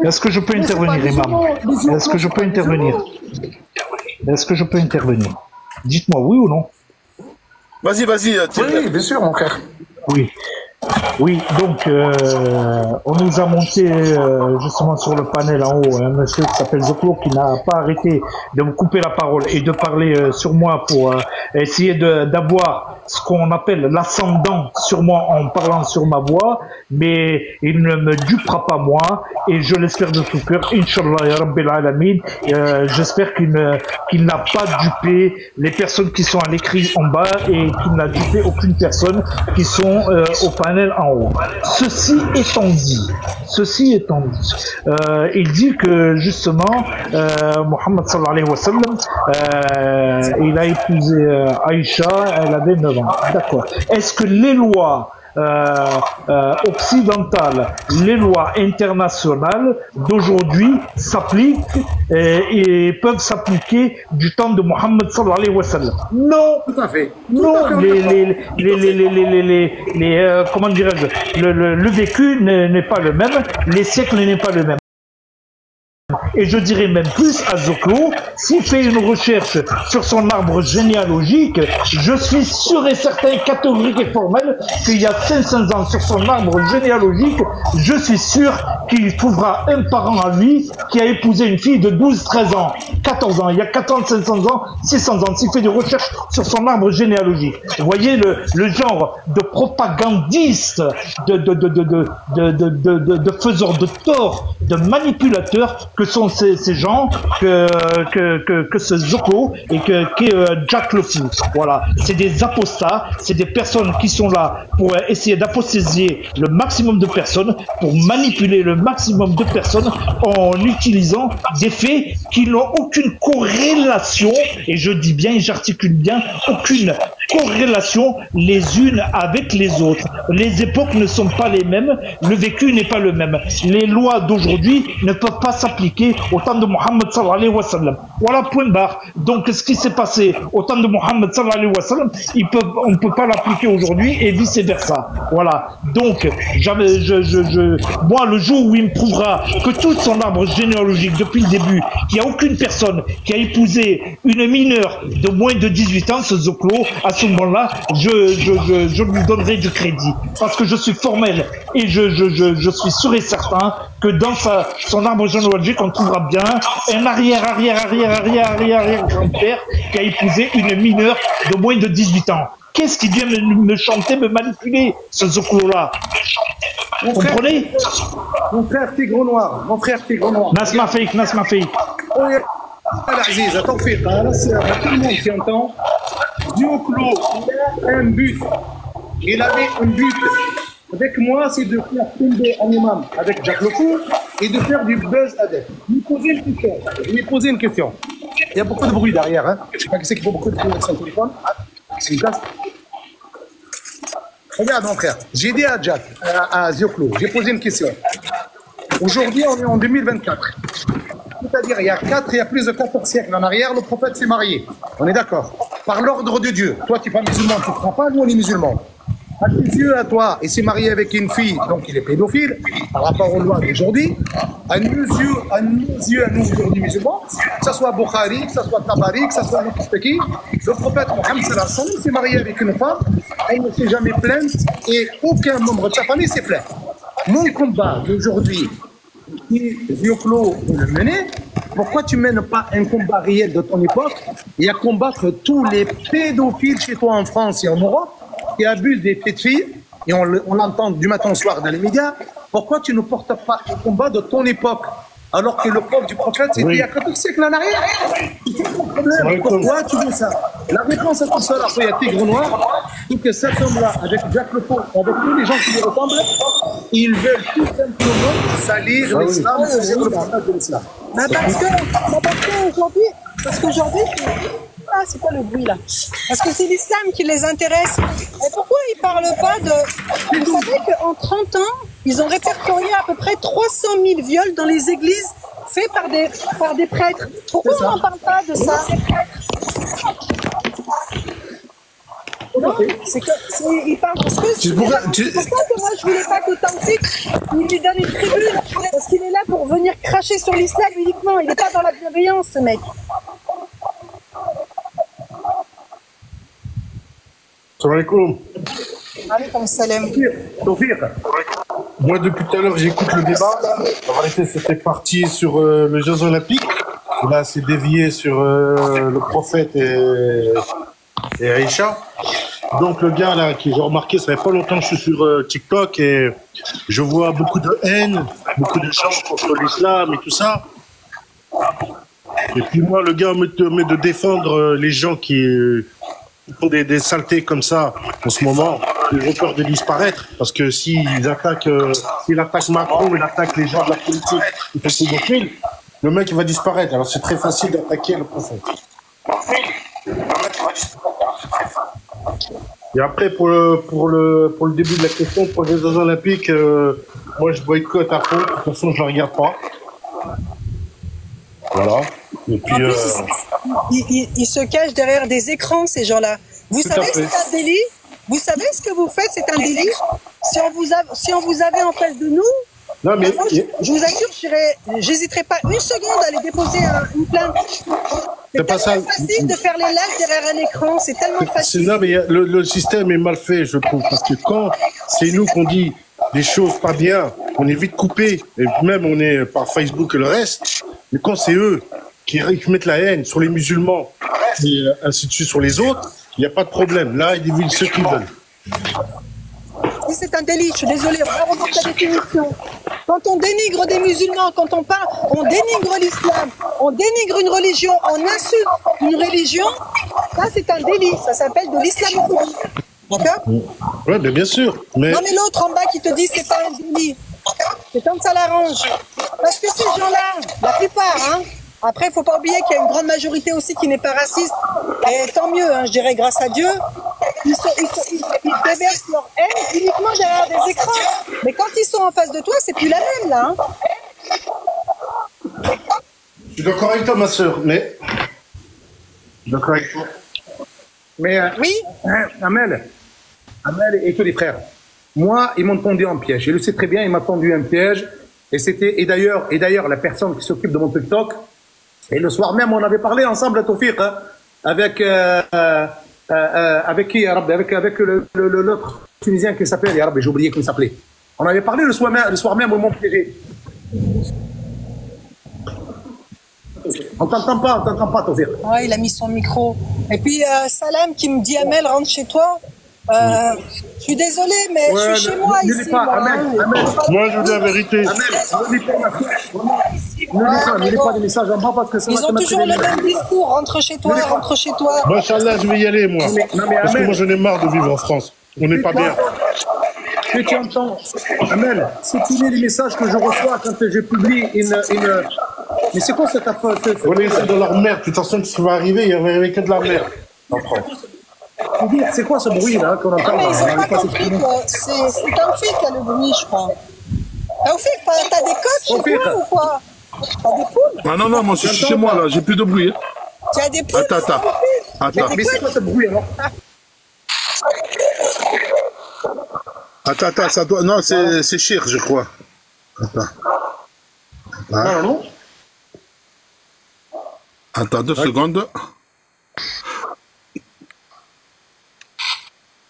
Est-ce que je peux intervenir, Imam? Est-ce que je peux intervenir? Dites-moi oui ou non? Vas-y. Oui, bien sûr, mon frère. Oui, donc on nous a monté justement sur le panel en haut un monsieur qui s'appelle Zoklo qui n'a pas arrêté de me couper la parole et de parler sur moi pour essayer d'avoir ce qu'on appelle l'ascendant sur moi en parlant sur ma voix, mais il ne me dupera pas moi et je l'espère de tout cœur, Inch'Allah ya Rabbil Alamin. J'espère qu'il n'a pas dupé les personnes qui sont à l'écrit en bas et qu'il n'a dupé aucune personne qui sont au panel en haut. Ceci étant dit, il dit que justement Mohammed sallallahu alayhi wa sallam il a épousé Aïcha, elle avait 9 ans. D'accord. Est-ce que les lois occidentales, les lois internationales d'aujourd'hui s'appliquent et peuvent s'appliquer du temps de Mohammed sallallahu alayhi wa sallam? Non. Tout à fait. Non. Comment dirais-je, le vécu n'est pas le même, les siècles n'est pas le même. Et je dirais même plus à Zoclo, s'il fait une recherche sur son arbre généalogique, je suis sûr et certain, catégorique et formel, qu'il y a 500 ans sur son arbre généalogique, je suis sûr qu'il trouvera un parent à lui qui a épousé une fille de 12, 13 ans, 14 ans, il y a 4 ans, 500 ans, 600 ans, s'il fait des recherches sur son arbre généalogique. Vous voyez le genre de propagandiste, de faiseurs de tort, de manipulateurs que sont ces gens, que ce Zoclo et qu'est Jack le Fou. Voilà, c'est des apostats, c'est des personnes qui sont là pour essayer d'apostasier le maximum de personnes, pour manipuler le maximum de personnes en utilisant des faits qui n'ont aucune corrélation, et je dis bien et j'articule bien, aucune corrélation les unes avec les autres. Les époques ne sont pas les mêmes, le vécu n'est pas le même. Les lois d'aujourd'hui ne peuvent pas s'appliquer au temps de Mohammed sallallahu alayhi wa sallam. Voilà, point barre. Donc ce qui s'est passé au temps de Mohammed sallallahu alayhi wa sallam, on ne peut pas l'appliquer aujourd'hui et vice versa. Voilà. Donc moi, le jour où il me prouvera que tout son arbre généalogique depuis le début, qu'il n'y a aucune personne qui a épousé une mineure de moins de 18 ans, ce Zoclo, à ce moment-là, je lui donnerai du crédit. Parce que je suis formel et je suis sûr et certain que dans son arbre généalogique, on trouvera bien un arrière-grand-père qui a épousé une mineure de moins de 18 ans. Qu'est-ce qui vient me chanter, me manipuler, ce Zoclo-là? Vous comprenez? Mon frère Tigre Noir, Nasma Fake. Aziz, attends, fait, là, c'est tout le monde qui entend. Zoclo, il a un but. Il avait un but. Avec moi, c'est de faire tomber un imam avec Jack le Fou et de faire du buzz avec. Je lui poser une question. Il y a beaucoup de bruit derrière. Hein. Je ne sais pas qui c'est qui fait beaucoup de bruit avec son téléphone. C'est une casse. Regarde, mon frère. J'ai dit à Jack, à Zoclo, j'ai posé une question. Aujourd'hui, on est en 2024. C'est-à-dire, il y a plus de 14 siècles en arrière, le prophète s'est marié. On est d'accord? Par l'ordre de Dieu. Toi, tu n'es pas musulman, tu ne crois pas, nous, on est musulmans. À tes yeux, à toi, il s'est marié avec une fille, donc il est pédophile, par rapport aux lois d'aujourd'hui. À nos yeux, nous, aujourd'hui musulmans, que ce soit Bukhari, que ce soit Tabari, que ce soit n'importe qui, le prophète Mohammed sallallahu alayhi wa sallam s'est marié avec une femme, elle ne s'est jamais plainte et aucun membre de sa famille s'est plaint. Mon combat d'aujourd'hui, si Zoclo veut le mener, pourquoi tu ne mènes pas un combat réel de ton époque et à combattre tous les pédophiles chez toi en France et en Europe qui abusent des petites filles, et on l'entend du matin au soir dans les médias? Pourquoi tu ne portes pas un combat de ton époque alors que le prof du prophète c'était il y a 14 siècles en arrière? Pourquoi tu veux ça? La réponse à tout ça, après il y a Tigre Noir, tout que cet homme-là, avec Jack le Fou, avec tous les gens qui lui ressemblent, ils veulent tout simplement salir l'islam, salir le partage de l'islam. Parce qu'aujourd'hui, c'est pas le bruit là. Parce que c'est l'islam qui les intéresse. Et pourquoi ils parlent pas de... Vous savez qu'en 30 ans, ils ont répertorié à peu près 300 000 viols dans les églises faits par des prêtres. Pourquoi on n'en parle pas de ça? Non, c'est qu'ils parlent de ce que... C'est pour ça que moi je voulais pas que Taoufik il lui donne une tribune. Parce qu'il est là pour venir cracher sur l'islam uniquement. Il n'est pas dans la bienveillance, ce mec. Salam alaikum. Alaikum salam. Moi, depuis tout à l'heure, j'écoute le débat. En réalité, c'était parti sur les Jeux Olympiques. Là, c'est dévié sur le prophète et Aïcha. Donc, le gars, là, qui j'ai remarqué, ça fait pas longtemps que je suis sur TikTok et je vois beaucoup de haine, beaucoup de gens contre l'islam et tout ça. Et puis, moi, le gars me met de défendre les gens qui font des saletés comme ça en ce moment. Ils ont peur de disparaître parce que s'il attaque Macron, il attaque les gens de la politique, il fait pédophile, le mec il va disparaître. Alors c'est très facile d'attaquer le prophète. Et après pour le début de la question pour les Jeux Olympiques, moi je boycotte à fond. De toute façon je ne regarde pas. Voilà. Et puis ils se cachent derrière des écrans, ces gens-là. Vous savez que c'est un délit? Vous savez ce que vous faites, c'est un délit. Si on vous avait en face de nous, Non, mais... Moi, je vous assure, j'hésiterai pas une seconde à aller déposer une plainte. C'est tellement facile de faire les lives derrière un écran, c'est tellement facile. Non, mais le système est mal fait, je trouve, parce que quand c'est nous qu'on dit des choses pas bien, on est vite coupé, et même on est par Facebook et le reste, mais quand c'est eux qui mettent la haine sur les musulmans et ainsi de suite sur les autres, il n'y a pas de problème. Là, ils disent ce qu'ils veulent. Oui, c'est un délit, je suis désolée, on va revoir la définition. Quand on dénigre des musulmans, quand on parle, on dénigre l'islam, on dénigre une religion, on insulte une religion, ça c'est un délit, ça s'appelle de l'islamophobie. D'accord? Oui, bien sûr. Mais... Non mais l'autre en bas qui te dit c'est pas un délit, c'est comme ça l'arrange. Parce que ces gens-là, la plupart, hein, après, il ne faut pas oublier qu'il y a une grande majorité aussi qui n'est pas raciste. Et tant mieux, hein, je dirais, grâce à Dieu. Ils déversent leur haine uniquement derrière des écrans. Mais quand ils sont en face de toi, c'est plus la même, là. Hein. Je suis d'accord avec toi, ma soeur, mais... Je suis d'accord avec toi. Mais, oui, Amel et tous les frères, moi, ils m'ont tendu un piège. Je le sais très bien, ils m'ont tendu un piège. Et d'ailleurs, la personne qui s'occupe de mon TikTok, et le soir même, on avait parlé ensemble à Tawfiq, hein, avec qui, avec l'autre Tunisien qui s'appelle, j'ai oublié comment il s'appelait. On avait parlé le soir même au Mont-Piégé. On t'entend pas, Tawfiq. Ouais, il a mis son micro. Et puis, Salam qui me dit, Amel, rentre chez toi. Je suis désolé, mais je suis chez moi ici. Moi, je dis la vérité. Ne lis pas des messages en bas parce que ça ils ont toujours le même discours. Rentre chez toi, rentre chez toi. Machallah, je vais y aller, moi. Parce que moi, j'en ai marre de vivre en France. On n'est pas bien. Que tu entends, Amel, si tu lis les messages que je reçois quand je publie une... Mais c'est quoi cette affaire? On est dans leur merde. Tu t'en souviens de ce qui va arriver? Il va arriver que de la merde en France. C'est quoi ce bruit là qu'on entend? Mais ils n'ont pas compris que c'est Tawfiq qui a le bruit, je crois. Tawfiq, t'as des cotes chez toi ou quoi? T'as des poules? Ah non, moi je suis chez moi là, j'ai plus de bruit. Tu as des poules? Attends. Mais c'est quoi ce bruit alors? Attends, ça doit... Non, c'est Chir, je crois. Attends. Non. Attends 2 secondes.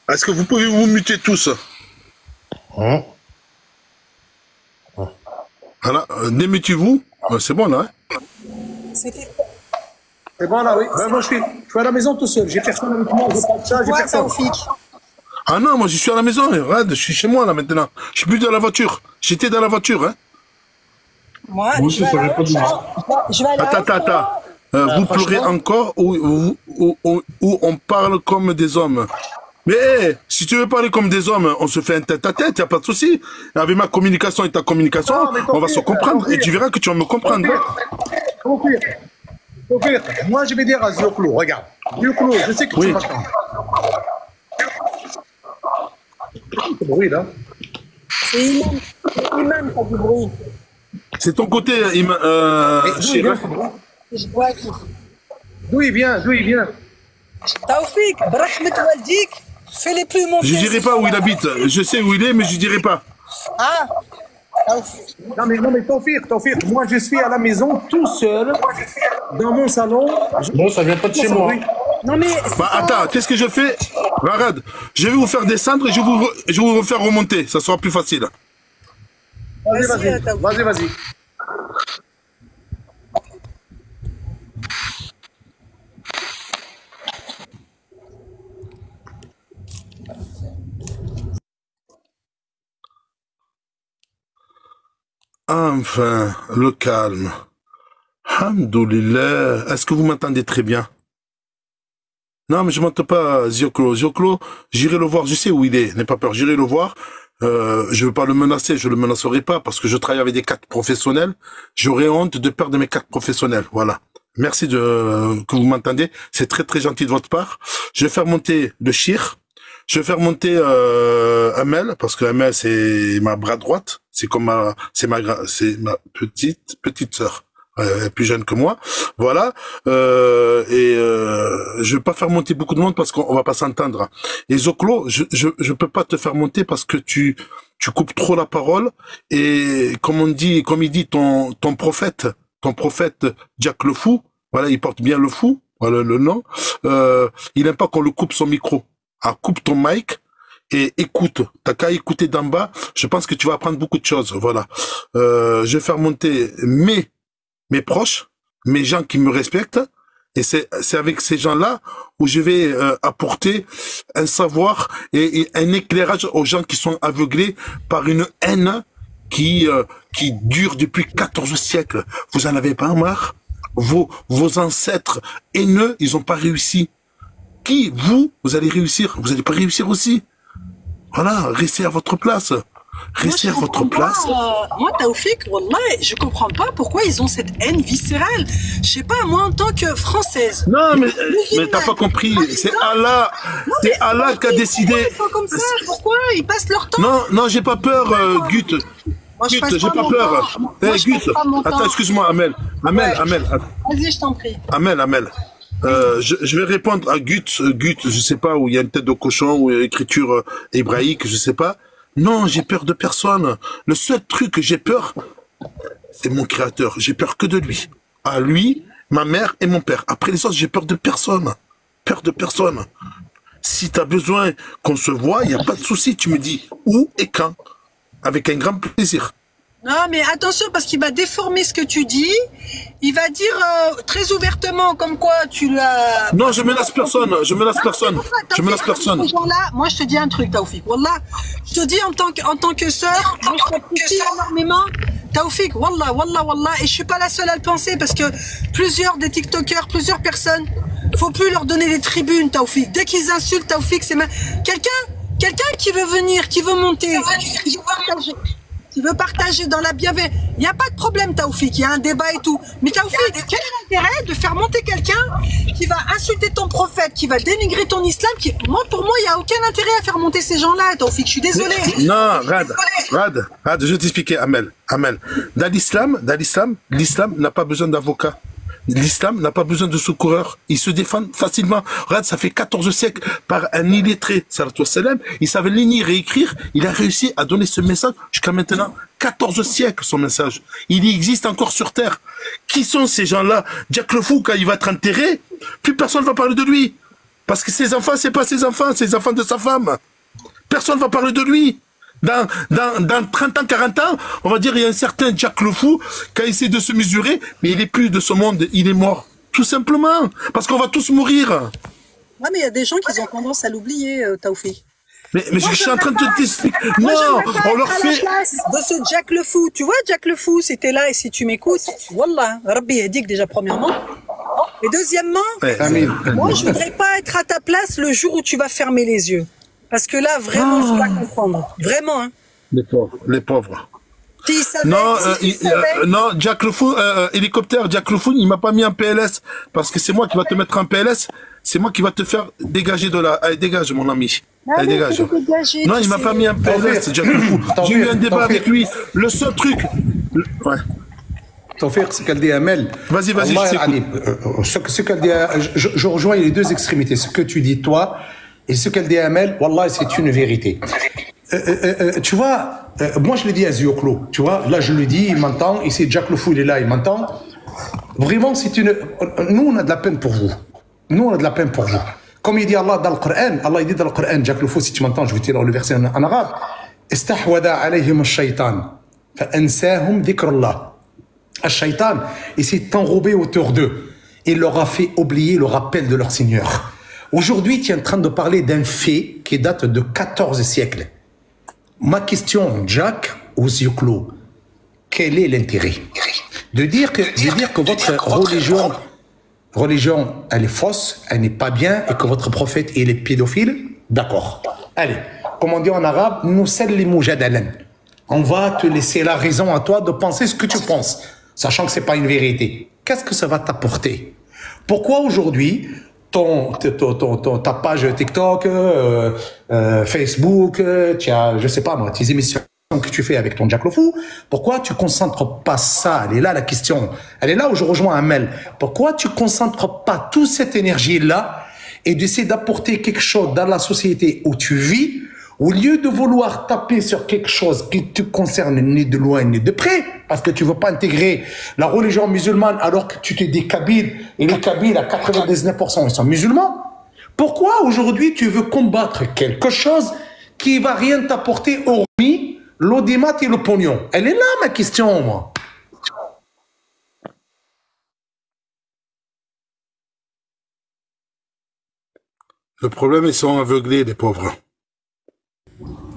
Est-ce que vous pouvez vous muter tous? Voilà, démutez-vous. C'est bon là, hein? C'est bon là, oui. Moi je suis à la maison tout seul. J'ai personne avec moi, j'ai pas de chat, j'ai personne. Ah non, moi je suis à la maison. Regarde, je suis chez moi là maintenant. Je suis plus dans la voiture. J'étais dans la voiture, hein. Moi aussi, ça va pas du Attends. Vous pleurez encore ou on parle comme des hommes? Mais si tu veux parler comme des hommes, on se fait un tête-à-tête, il n'y a pas de souci. Avec ma communication et ta communication, on va se comprendre et tu verras que tu vas me comprendre. Moi, je vais dire à Zioclo, regarde. Zioclo, je sais que tu m'entends. C'est bruit, là. C'est Imam qui a du bruit. C'est ton côté, D'où il vient? Tawfiq, Brahmet Waldik, fais-les plus monter. Je dirai pas où il habite. Je sais où il est, mais je dirai pas. Ah. Non mais Tawfiq, moi je suis à la maison tout seul, dans mon salon. Bon, ça vient pas de chez moi. Non mais... Bah attends, qu'est-ce que je fais? Regarde, je vais vous faire descendre et je vais vous faire remonter. Ça sera plus facile. Vas-y. Enfin, le calme. Alhamdoulilah. Est-ce que vous m'entendez très bien? Non, mais je m'entends pas, Zioclo. Zioclo, j'irai le voir. Je sais où il est. N'aie pas peur. J'irai le voir. Je veux pas le menacer. Je le menacerai pas parce que je travaille avec des cadres professionnels. J'aurais honte de perdre mes cadres professionnels. Voilà. Merci que vous m'entendez. C'est très, très gentil de votre part. Je vais faire monter le Chir. Je vais faire monter Amel parce que Amel c'est ma bras droite, c'est ma petite sœur, plus jeune que moi, voilà. Je vais pas faire monter beaucoup de monde parce qu'on va pas s'entendre. Et Zoclo, je peux pas te faire monter parce que tu tu coupes trop la parole, et comme il dit ton prophète Jack le Fou, voilà, il porte bien le fou, voilà le nom, il aime pas qu'on le coupe son micro. Ah, coupe ton mic et écoute. T'as qu'à écouter d'en bas. Je pense que tu vas apprendre beaucoup de choses. Voilà. Je vais faire monter mes proches, mes gens qui me respectent. Et c'est avec ces gens-là où je vais apporter un savoir et un éclairage aux gens qui sont aveuglés par une haine qui dure depuis 14 siècles. Vous en avez pas marre? Vos ancêtres haineux, ils ont pas réussi. Vous allez réussir. Vous allez pas réussir aussi. Voilà, restez à votre place. Restez à votre place. Moi, Taoufik, wallah, je comprends pas pourquoi ils ont cette haine viscérale. Je sais pas, moi, en tant que Française. Non, mais t'as pas compris. C'est Allah. C'est Allah qui a décidé. Ils font comme ça. Pourquoi ils passent leur temps? Non, j'ai pas peur, Gut. Gut, j'ai pas peur. Gut, attends, excuse-moi, Amel. Vas-y, je t'en prie. Amel. Je vais répondre à Gut, je sais pas, où il y a une tête de cochon, ou écriture hébraïque, je sais pas. Non, j'ai peur de personne. Le seul truc que j'ai peur, c'est mon créateur. J'ai peur que de lui. À lui, ma mère et mon père. Après les autres, j'ai peur de personne. Peur de personne. Si t'as besoin qu'on se voie, il n'y a pas de souci. Tu me dis où et quand. Avec un grand plaisir. Non, mais attention, parce qu'il va déformer ce que tu dis. Il va dire très ouvertement comme quoi tu l'as... Non, je menace personne. Je menace personne. Moi, je te dis un truc, Taoufik. Wallah, je te dis en tant que sœur, moi, je t'apprécie énormément. Taoufik, wallah. Et je suis pas la seule à le penser, parce que plusieurs des TikTokers, plusieurs personnes, faut plus leur donner des tribunes, Taoufik. Dès qu'ils insultent, Taoufik, c'est même... Quelqu'un qui veut venir, qui veut monter, qui veut partager dans la bienveillance. Il n'y a pas de problème, Taoufik, il y a un débat et tout. Mais Taoufik, quel est l'intérêt de faire monter quelqu'un qui va insulter ton prophète, qui va dénigrer ton islam, pour moi, il n'y a aucun intérêt à faire monter ces gens-là, Taoufik, je suis désolé. Non, Rad, je vais t'expliquer, Amel. Dans l'islam, l'islam n'a pas besoin d'avocat. L'islam n'a pas besoin de secoureurs. Ils se défendent facilement. Regarde, ça fait 14 siècles par un illettré, sallallahu alayhi wa sallam. Il savait lire et écrire. Il a réussi à donner ce message jusqu'à maintenant. 14 siècles, son message. Il existe encore sur Terre. Qui sont ces gens-là? Jack le Fou, quand il va être enterré, plus personne ne va parler de lui. Parce que ses enfants, c'est pas ses enfants, c'est les enfants de sa femme. Personne ne va parler de lui. Dans 30 ans, 40 ans, on va dire, il y a un certain Jack le Fou qui a essayé de se mesurer, mais il est plus de ce monde, il est mort. Tout simplement. Parce qu'on va tous mourir. Ouais, mais il y a des gens qui ont tendance à l'oublier, Taoufik. Mais je suis en train de t'expliquer. Non, on leur fait... De ce Jack le Fou. Tu vois, Jack le Fou, c'était là, et si tu m'écoutes, Wallah, Rabbi Yadik déjà premièrement. Et deuxièmement, moi, je voudrais pas être à ta place le jour où tu vas fermer les yeux. Parce que là, vraiment, je ne peux pas comprendre. Vraiment, hein. Les pauvres. Savait, non, Jack le Fou, hélicoptère, Jack le Fou, il m'a pas mis en PLS. Parce que c'est moi qui va te mettre en PLS. C'est moi qui va te faire dégager de là. Allez, dégage, mon ami. Allez, dégage. Non, il m'a pas mis en PLS, Jack le Fou. J'ai eu un débat avec lui. Le seul truc... Ouais. Taoufik, ce qu'elle dit Amel. Vas-y, ce qu'elle dit, je rejoins les deux extrémités. Ce que tu dis, toi, et ce qu'elle dit Amel, wallah, c'est une vérité. Tu vois, moi je l'ai dit à yeux clos, tu vois, là je le dis, il m'entend, ici Jack le Fou il est là, il m'entend. Vraiment, nous on a de la peine pour vous. Comme il dit Allah dans le Coran, Allah il dit dans le Coran, Jack le Fou, si tu m'entends, je vais te lire le verset en arabe. Istahwada alayhim ash-shaytan, fa'ansahum dhikrullah. Ash-shaytan, il s'est enrobé autour d'eux. Il leur a fait oublier le rappel de leur Seigneur. Aujourd'hui, tu es en train de parler d'un fait qui date de 14 siècles. Ma question, Jack, aux yeux clos, quel est l'intérêt de dire que votre religion, elle est fausse, elle n'est pas bien, et que votre prophète, il est pédophile? D'accord. Allez, comme on dit en arabe, nous sallimu jadalan. On va te laisser la raison à toi de penser ce que tu penses, sachant que c'est pas une vérité. Qu'est-ce que ça va t'apporter? Pourquoi aujourd'hui ta page TikTok, Facebook, je sais pas moi, tes émissions que tu fais avec ton Jack le Fou, pourquoi tu concentres pas ça? Elle est là la question. Elle est là où je rejoins Amel. Pourquoi tu concentres pas toute cette énergie-là et d'essayer d'apporter quelque chose dans la société où tu vis, Au lieu de vouloir taper sur quelque chose qui te concerne ni de loin ni de près, parce que tu veux pas intégrer la religion musulmane alors que tu te dis Kabyle, et les Kabyles à 99% ils sont musulmans, pourquoi aujourd'hui tu veux combattre quelque chose qui va rien t'apporter hormis l'audimat et le pognon? Elle est là ma question, moi. Le problème, ils sont aveuglés, les pauvres.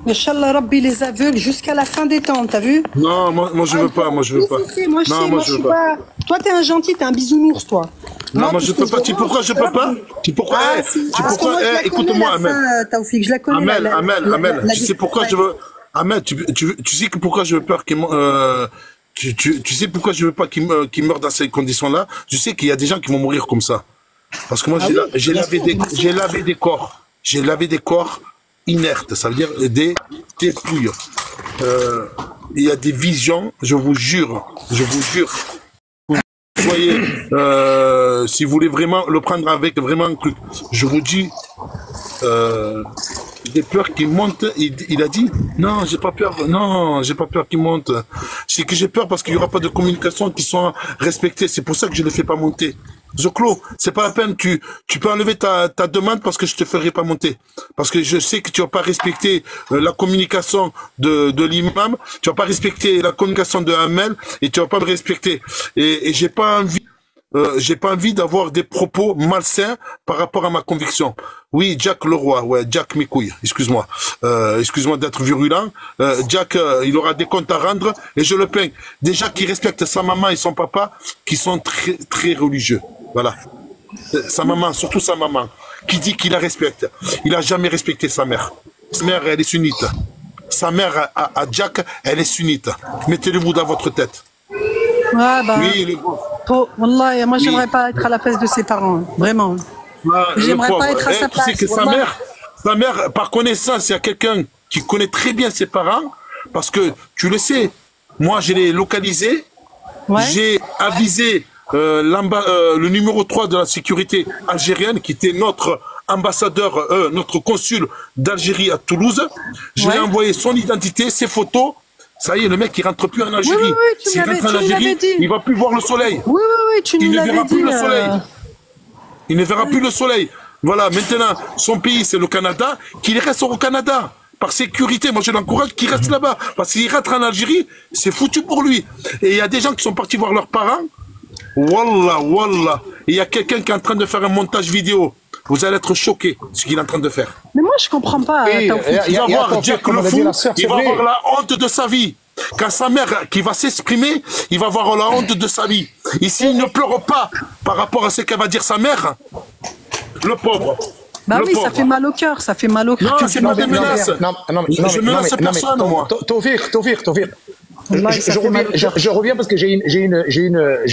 Inch'Allah Rabbi les aveugle jusqu'à la fin des temps, t'as vu? Non, moi je veux pas, moi je veux pas. Moi je sais, moi je suis pas. Toi t'es un gentil, t'es un bisounours, toi. Non, moi je peux pas. Tu sais pourquoi je peux pas? Tu pourquoi? Écoute-moi, Amel. Taoufik, je la connais. Amel, tu sais pourquoi je veux? Amel, tu sais que pourquoi je veux peur qu'il tu sais pourquoi je veux pas qu'il meure dans ces conditions-là? Je sais qu'il y a des gens qui vont mourir comme ça. Parce que moi j'ai lavé des corps. J'ai lavé des corps inertes, ça veut dire des dépouilles. Il y a des visions, je vous jure. Vous voyez, si vous voulez vraiment le prendre avec vraiment un truc, je vous dis, des peurs qui montent. Il a dit, non, j'ai pas peur qu'il monte. C'est que j'ai peur parce qu'il y aura pas de communication qui soit respectée. C'est pour ça que je ne le fais pas monter. Zoclo, c'est pas la peine, tu peux enlever ta demande parce que je te ferai pas monter. Parce que je sais que tu vas pas respecter la communication de l'imam, tu vas pas respecter la communication de Hamel et tu vas pas me respecter. Et j'ai pas envie d'avoir des propos malsains par rapport à ma conviction. Oui, Jack Leroy, ouais, Jack mes couilles, excuse-moi. Excuse-moi d'être virulent. Jack, il aura des comptes à rendre et je le plains. Déjà qui respecte sa maman et son papa, qui sont très, très religieux. Voilà. Sa maman, surtout sa maman, qui dit qu'il la respecte. Il a jamais respecté sa mère. Sa mère, elle est sunnite. Sa mère, à Jack, elle est sunnite. Mettez-le-vous dans votre tête. Ouais, bah, oui, Wallah, moi, j'aimerais pas être à la place de ses parents, vraiment. J'aimerais pas être à sa place. Tu sais que sa mère, par connaissance, il y a quelqu'un qui connaît très bien ses parents, parce que, tu le sais, moi, je l'ai localisé, j'ai avisé le numéro 3 de la sécurité algérienne, qui était notre ambassadeur, notre consul d'Algérie à Toulouse. Je lui ai envoyé son identité, ses photos. Ça y est, le mec, il rentre plus en Algérie. S'il rentre en Algérie, il va plus voir le soleil. Oui, tu nous l'avais dit. Il ne verra plus le soleil. Il ne verra plus le soleil. Voilà, maintenant, son pays, c'est le Canada. Qu'il reste au Canada. Par sécurité, moi, je l'encourage qu'il reste là-bas. Parce qu'il rentre en Algérie, c'est foutu pour lui. Et il y a des gens qui sont partis voir leurs parents. Wallah. Et il y a quelqu'un qui est en train de faire un montage vidéo. Vous allez être choqués de ce qu'il est en train de faire. Mais moi, je comprends pas. Il va voir Jack le fou, il va avoir la honte de sa vie. Quand sa mère qui va s'exprimer, il va avoir la honte de sa vie. Et s'il ne pleure pas par rapport à ce qu'elle va dire sa mère, le pauvre. Bah oui, ça fait mal au cœur, ça fait mal au cœur. Non, c'est pas des menaces. Je menace personne, moi. Taoufik. Je reviens parce que j'ai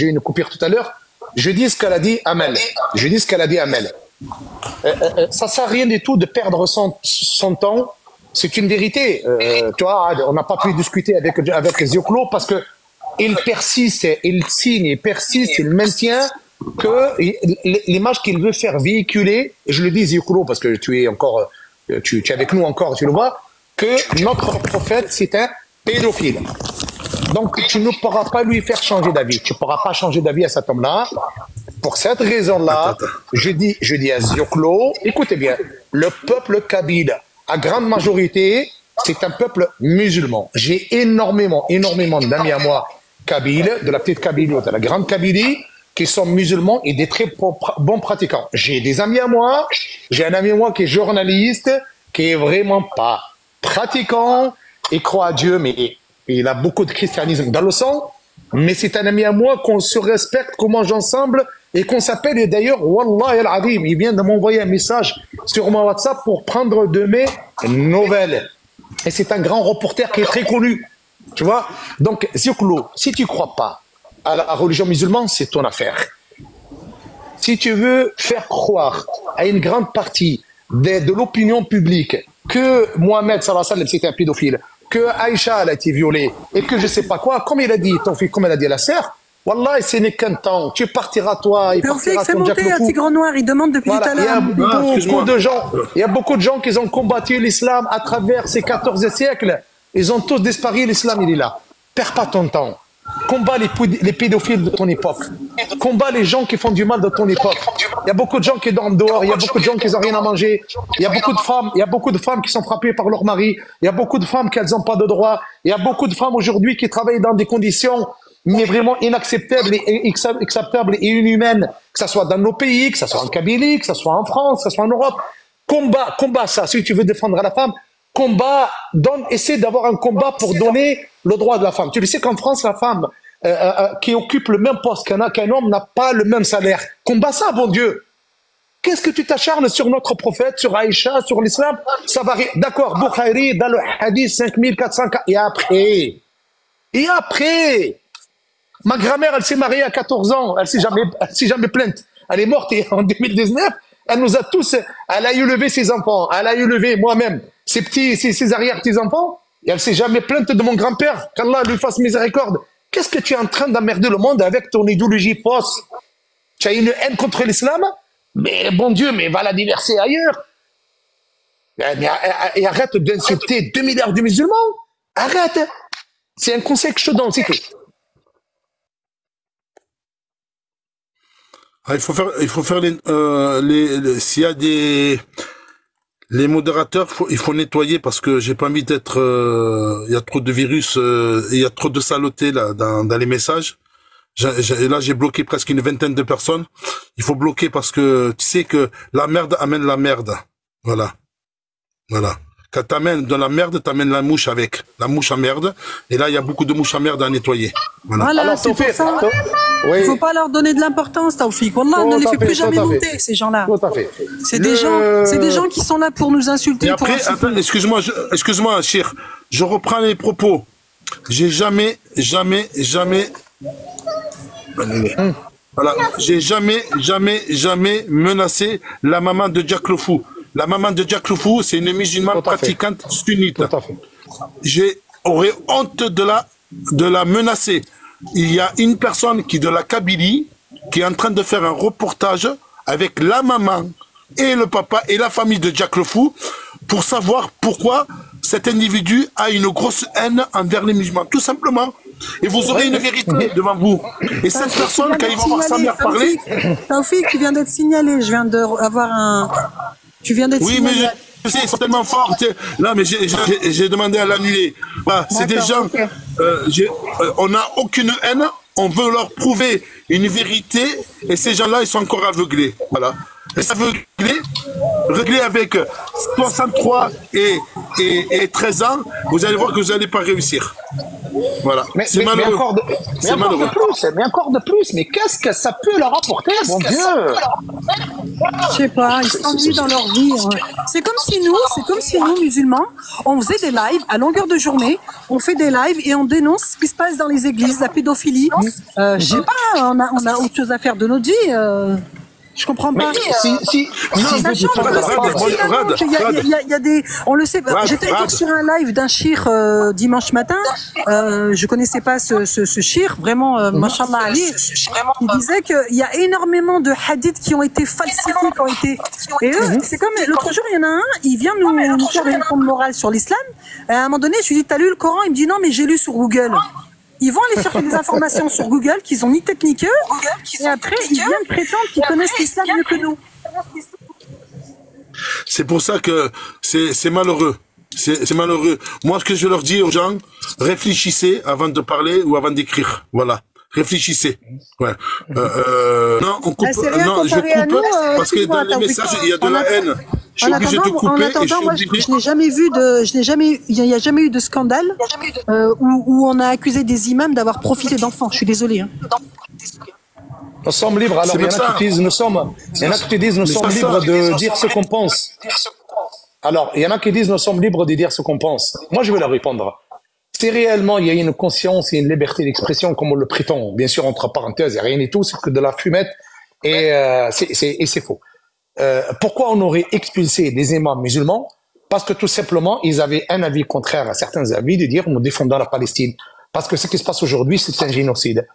une coupure tout à l'heure. Je dis ce qu'elle a dit Amel. Ça sert à rien du tout de perdre son temps. C'est une vérité. Tu vois, on n'a pas pu discuter avec Zioclo parce que il persiste, il signe, il persiste, il maintient que l'image qu'il veut faire véhiculer, et je le dis Zioclo parce que tu es avec nous encore, tu le vois, que notre prophète c'est un pédophile. Donc tu ne pourras pas lui faire changer d'avis. Tu ne pourras pas changer d'avis à cet homme-là. Pour cette raison-là, je dis à Zioclo, écoutez bien, le peuple kabyle, à grande majorité, c'est un peuple musulman. J'ai énormément d'amis à moi kabyles, de la petite Kabylie ou de la grande Kabylie, qui sont musulmans et des très bons pratiquants. J'ai des amis à moi, j'ai un ami à moi qui est journaliste, qui est vraiment pas pratiquant, il croit à Dieu, mais il a beaucoup de christianisme dans le sang, mais c'est un ami à moi qu'on se respecte, qu'on mange ensemble et qu'on s'appelle. Et d'ailleurs, Wallah al-Azim, il vient de m'envoyer un message sur mon WhatsApp pour prendre de mes nouvelles. Et c'est un grand reporter qui est très connu. Tu vois? Donc, Zioclo, si tu ne crois pas à la religion musulmane, c'est ton affaire. Si tu veux faire croire à une grande partie de l'opinion publique que Mohamed sallallahu alayhi wa sallam c'était un pédophile, que Aïcha elle a été violée et que je sais pas quoi, comme il a dit ton fils, comme elle a dit à la sœur, Wallah, ce n'est qu'un temps. Tu partiras, toi, il partira fais ton Jack monter le un Fou. tigre noir, il demande depuis tout à Il y a l'heure. beaucoup de gens qui ont combattu l'islam à travers ces 14 siècles. Ils ont tous disparu, l'islam, il est là. Perds pas ton temps. Combat les pédophiles de ton époque. Combat les gens qui font du mal de ton époque. Il y a beaucoup de gens qui dorment dehors, il y a beaucoup de gens qui n'ont rien à manger. Il y a beaucoup de femmes qui sont frappées par leur mari. Il y a beaucoup de femmes qui n'ont pas de droits. Il y a beaucoup de femmes aujourd'hui qui travaillent dans des conditions mais vraiment inacceptables et inhumaines, que ce soit dans nos pays, que ce soit en Kabylie, que ce soit en France, que ce soit en Europe. Combat ça. Si tu veux défendre la femme, essaie d'avoir un combat pour donner le droit de la femme. Tu le sais qu'en France, la femme qui occupe le même poste qu'un homme n'a pas le même salaire. Combat ça, bon Dieu. Qu'est-ce que tu t'acharnes sur notre prophète, sur Aïcha, sur l'islam? Ça va. D'accord, Bukhari, dans le hadith 5400. Et après, ma grand-mère, elle s'est mariée à 14 ans. Elle s'est jamais plainte. Elle est morte en 2019. Elle nous a tous, elle a élevé ses enfants. Elle a élevé moi-même ses arrière-petits-enfants. Et elle s'est jamais plainte de mon grand-père. Qu'Allah lui fasse miséricorde. Qu'est-ce que tu es en train d'emmerder le monde avec ton idéologie fausse? Tu as une haine contre l'islam? Mais bon Dieu, mais va la déverser ailleurs. Et arrête d'insulter 2 milliards de musulmans. Arrête. C'est un conseil que je te donne, c'est tout. Il faut faire s'il y a les modérateurs, il faut nettoyer parce que j'ai pas envie d'être, il y a trop de virus, il y a trop de saleté là dans les messages. Là, j'ai bloqué presque une vingtaine de personnes. Il faut bloquer parce que tu sais que la merde amène la merde. Voilà. Quand t'amènes de la merde, t'amènes la mouche avec. La mouche à merde. Et là, il y a beaucoup de mouches à merde à nettoyer. Voilà, c'est pour ça. Il faut pas leur donner de l'importance, Taoufik. Wallah, ne les fait plus jamais monter, ces gens-là. Tout à fait. C'est des gens qui sont là pour nous insulter. Et après, attends, excuse-moi, Chir. Je reprends les propos. J'ai jamais voilà, j'ai jamais menacé la maman de Jack le Fou. La maman de Jack le Fou, c'est une musulmane pratiquante sunnite. J'aurais honte de la menacer. Il y a une personne qui de la Kabylie qui est en train de faire un reportage avec la maman et le papa et la famille de Jack le Fou pour savoir pourquoi cet individu a une grosse haine envers les musulmans, tout simplement. Et vous aurez une vérité devant vous. Et cette personne, quand il va voir sa mère parler... Taoufik, tu viens d'être signalé. Je viens d'avoir un... Tu viens d'être signalé. Oui, mais je sais, ils sont tellement forts. Non, mais j'ai demandé à l'annuler. Voilà, c'est des gens... on n'a aucune haine. On veut leur prouver une vérité. Et ces gens-là, ils sont encore aveuglés. Voilà. Et aveuglés avec 63 et 13 ans, vous allez voir que vous n'allez pas réussir. Voilà. C'est malheureux. Mais encore de plus. Mais qu'est-ce que ça peut leur apporter, mon Dieu? Je sais pas, ils s'ennuient dans leur vie. C'est comme si nous, musulmans, on faisait des lives à longueur de journée. On fait des lives et on dénonce ce qui se passe dans les églises, la pédophilie. Je sais pas, on a autre chose à faire de notre vie. Je comprends pas. Il y a des, on le sait. J'étais sur un live d'un shir dimanche matin. Je connaissais pas ce shir, vraiment, mashallah Ali. Il disait qu'il y a énormément de hadiths qui ont été falsifiés, et eux, c'est comme l'autre jour, il y en a un, il vient nous faire une leçon de morale sur l'islam. À un moment donné, je lui dis, t'as lu le Coran? Il me dit non, mais j'ai lu sur Google. Ils vont aller chercher des informations sur Google qu'ils ont ni tête ni queue, et après ils viennent prétendre qu'ils connaissent l'islam mieux que nous. C'est pour ça que c'est malheureux. C'est malheureux. Moi, ce que je leur dis aux gens, réfléchissez avant de parler ou avant d'écrire. Voilà. Réfléchissez. Ouais. Non, on coupe. Non, je coupe parce que dans les messages, il y a de la haine. Je suis obligé de couper. En attendant, moi, je n'ai jamais vu il n'y a jamais eu de scandale où on a accusé des imams d'avoir profité d'enfants. Je suis désolé. Hein. Nous sommes libres. Alors, il y en a qui disent, nous sommes libres de dire ce qu'on pense. Alors, il y en a qui disent, nous sommes libres de dire ce qu'on pense. Moi, je vais leur répondre. Si réellement il y a une conscience et une liberté d'expression comme on le prétend, bien sûr, entre parenthèses, il n'y a rien et tout, c'est que de la fumette et c'est faux. Pourquoi on aurait expulsé des imams musulmans? Parce que tout simplement, ils avaient un avis contraire à certains avis de dire nous défendons la Palestine. Parce que ce qui se passe aujourd'hui, c'est un génocide.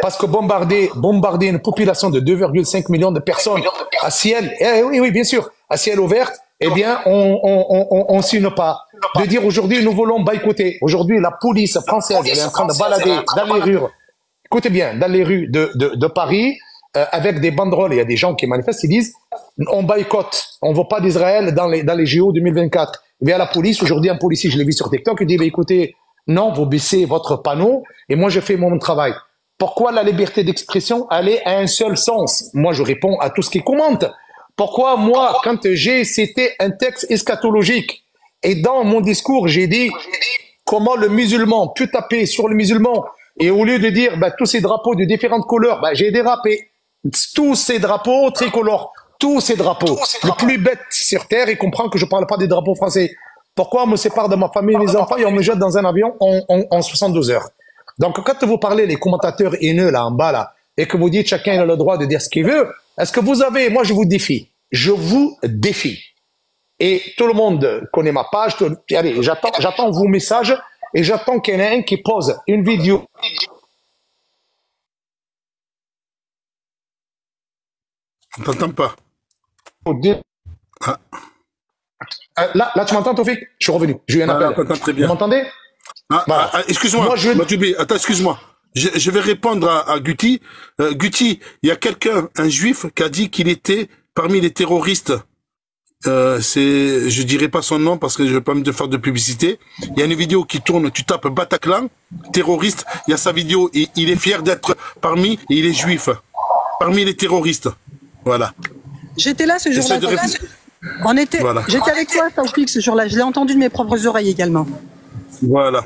parce que bombarder une population de 2,5 millions de personnes à ciel, oui, bien sûr, à ciel ouvert, eh bien, on signe pas. De dire aujourd'hui, nous voulons boycotter. Aujourd'hui, la police française, elle est en train de balader dans les rues, écoutez bien, dans les rues de Paris, avec des banderoles. Il y a des gens qui manifestent, ils disent, on boycotte, on ne veut pas d'Israël dans les JO 2024. Il y a la police, aujourd'hui, un policier, je l'ai vu sur TikTok, il dit, écoutez, non, vous baissez votre panneau et moi, je fais mon travail. Pourquoi la liberté d'expression, elle est à un seul sens? Moi, je réponds à tout ce qui commente. Pourquoi moi, quand j'ai cité un texte eschatologique et dans mon discours, j'ai dit comment le musulman peut taper sur le musulman et au lieu de dire tous ces drapeaux de différentes couleurs, j'ai dérapé. Tous ces drapeaux tricolores, tous ces drapeaux. Le plus bête sur terre, il comprend que je ne parle pas des drapeaux français. Pourquoi on me sépare de ma famille et mes enfants et on me jette dans un avion en 72 heures? Donc, quand vous parlez, les commentateurs haineux là en bas, là, et que vous dites chacun a le droit de dire ce qu'il veut, est-ce que vous avez, moi je vous défie, et tout le monde connaît ma page, allez, j'attends vos messages, et j'attends qu'il y en ait un qui pose une vidéo. On t'entend pas. Ah. Là, tu m'entends, Tofik? Je suis revenu, j'ai eu un appel. Très bien. Vous m'entendez? Voilà. Excuse-moi, Matoubi, attends, excuse-moi. Je vais répondre à Guti. Guti, il y a quelqu'un, un juif, qui a dit qu'il était parmi les terroristes. Je dirais pas son nom parce que je vais pas me faire de publicité. Il y a une vidéo qui tourne, tu tapes Bataclan, terroriste, il y a sa vidéo, et il est fier d'être parmi, et il est juif. Parmi les terroristes. Voilà. J'étais là ce jour-là. Voilà. J'étais avec toi, Taoufik, ce jour-là. Je l'ai entendu de mes propres oreilles également. Voilà.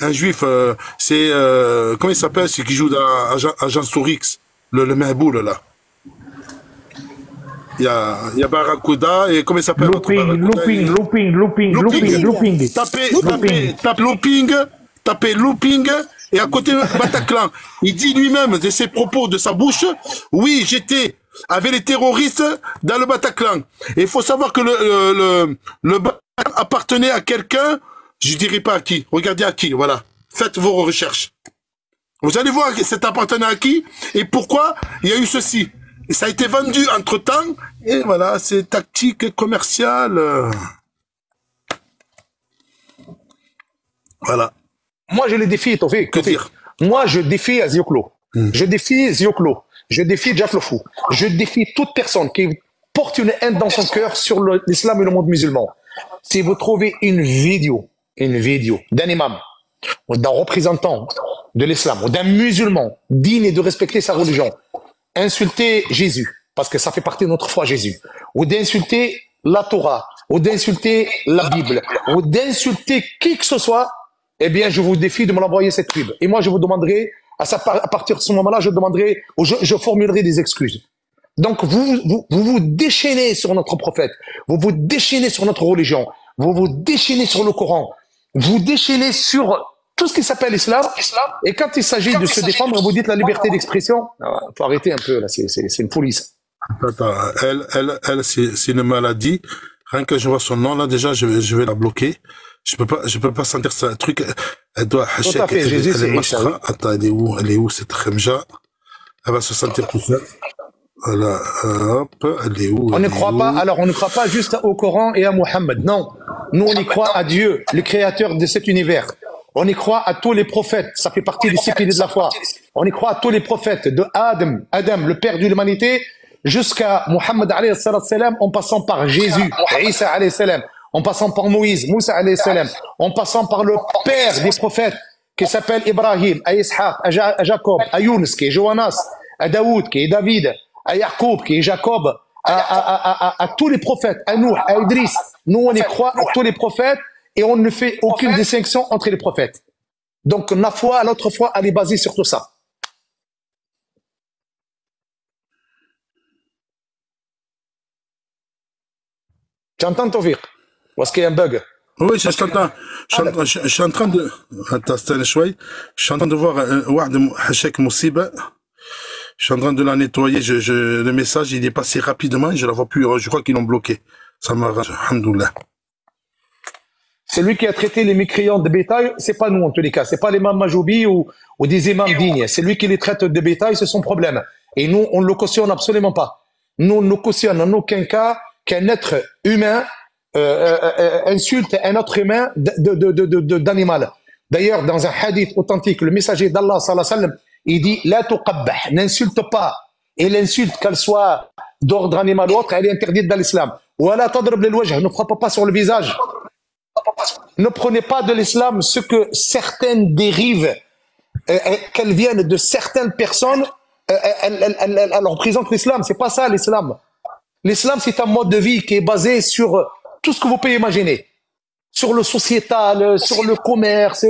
Un juif, c'est comment il s'appelle, c'est qui joue dans Agence Tourix, le Mehboul là. Il y a Barracuda et comment il s'appelle? Looping. Tapez looping et à côté Bataclan. Il dit lui-même de ses propos, de sa bouche, oui, j'étais avec les terroristes dans le Bataclan. Et il faut savoir que le Bataclan appartenait à quelqu'un. Je dirais pas à qui. Regardez à qui, voilà. Faites vos recherches. Vous allez voir que c'est appartenant à qui et pourquoi il y a eu ceci. Et ça a été vendu entre-temps. Et voilà, c'est tactique commerciale. Voilà. Moi, je le défie, Tofik. Que dire? Moi, je défie Zioclo. Je défie Zioclo. Je défie Jack le Fou. Je défie toute personne qui porte une haine dans son cœur sur l'islam et le monde musulman. Si vous trouvez une vidéo d'un imam, ou d'un représentant de l'islam, ou d'un musulman digne de respecter sa religion, insulter Jésus, parce que ça fait partie de notre foi Jésus, ou d'insulter la Torah, ou d'insulter la Bible, ou d'insulter qui que ce soit, eh bien, je vous défie de me l'envoyer cette pub. Et moi, je vous demanderai, à partir de ce moment-là, je demanderai, ou je formulerai des excuses. Donc, vous vous déchaînez sur notre prophète, vous vous déchaînez sur notre religion, vous vous déchaînez sur le Coran, vous déchaînez sur tout ce qui s'appelle l'islam, et quand il s'agit de se défendre, vous dites la liberté d'expression. Faut arrêter un peu, là, c'est une folie, ça. Attends, elle, c'est une maladie. Rien que je vois son nom, là, déjà, je vais la bloquer. Je peux pas sentir ça, un truc, elle doit hacher. Tout à fait, Jésus, c'est Mashra. Attends, elle est où, cette Khemja? Elle va se sentir tout seule. Voilà, hop, elle est où? On ne croit pas juste au Coran et à Mohammed. Non. Nous, on y croit à Dieu, le créateur de cet univers. On y croit à tous les prophètes. Ça fait partie des 6 piliers de la foi. On y croit à tous les prophètes, de Adam, le père de l'humanité, jusqu'à Mohammed alayhi salam, en passant par Jésus, Isa alayhi salam, en passant par Moïse, Moussa alayhi salam, en passant par le père des prophètes, qui s'appelle Ibrahim, à Ishaq, à Jacob, à Younes, qui est Johannas, à Daoud, qui est David, à Yacoub, qui est Jacob, à tous les prophètes, à Nouh, à Idriss. Nous, on y croit à tous les prophètes et on ne fait aucune distinction entre les prophètes. Donc, la foi, l'autre foi, elle est basée sur tout ça. Tu entends, Tawfiq? Ou est-ce qu'il y a un bug? Oui, je t'entends. Je suis en train de... Attends, je suis en train de voir un Hachek Moussiba. Je suis en train de la nettoyer. Le message, il est passé rapidement et je la vois plus. Je crois qu'ils l'ont bloqué. Ça m'arrange. Alhamdoulilah. Celui qui a traité les mécréants de bétail, c'est pas nous en tous les cas. C'est pas l'imam Majoubi ou des imams dignes. C'est lui qui les traite de bétail, c'est son problème. Et nous, on ne le cautionne absolument pas. Nous, on ne cautionne en aucun cas qu'un être humain insulte un autre humain d'animal. D'ailleurs, dans un hadith authentique, le messager d'Allah, sallallahu alayhi wa sallam, il dit « La tuqabbah » n'insulte pas. Et l'insulte, qu'elle soit d'ordre animal ou autre, elle est interdite dans l'islam. « Wala tadrib lil wajh » ne frappe pas sur le visage. Ne prenez pas de l'islam ce que certaines dérives, qu'elles viennent de certaines personnes, elles représentent l'islam. C'est pas ça l'islam. L'islam, c'est un mode de vie qui est basé sur tout ce que vous pouvez imaginer. Sur le sociétal, sur le commerce,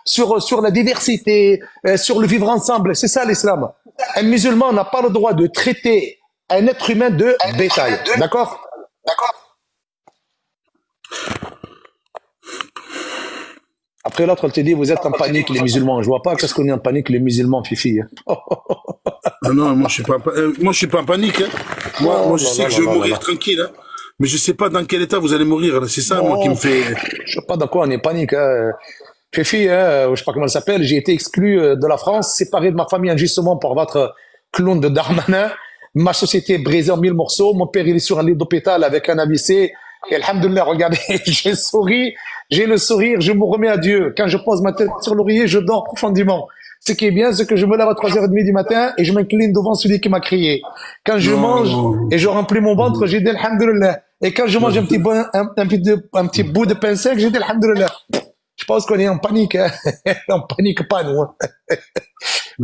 sur la diversité, sur le vivre ensemble. C'est ça l'islam. Un musulman n'a pas le droit de traiter un être humain de bétail. D'accord? Après l'autre, elle te dit, vous êtes en panique les musulmans. Je vois pas qu'est-ce qu'on est en panique les musulmans, Fifi. Ah non, moi je suis pas en panique. Hein. Moi je sais que je vais mourir tranquille. Hein. Mais je sais pas dans quel état vous allez mourir. C'est ça, moi, qui me fait... Je sais pas dans quoi on est en panique. Hein. Fifi, hein, je sais pas comment elle s'appelle, j'ai été exclu de la France, séparé de ma famille injustement pour votre clown de Darmanin. Ma société est brisée en 1000 morceaux. Mon père, il est sur un lit d'hôpital avec un AVC. Et alhamdoulilah, regardez, j'ai le sourire, je me remets à Dieu. Quand je pose ma tête sur l'oreiller, je dors profondément. Ce qui est bien, c'est que je me lève à 3h30 du matin et je m'incline devant celui qui m'a crié. Quand je mange et je remplis mon ventre, j'ai dit alhamdoulilah. Et quand je mange un petit bout de pain sec, j'ai dit alhamdoulilah. Je pense qu'on est en panique, hein. On panique pas, nous.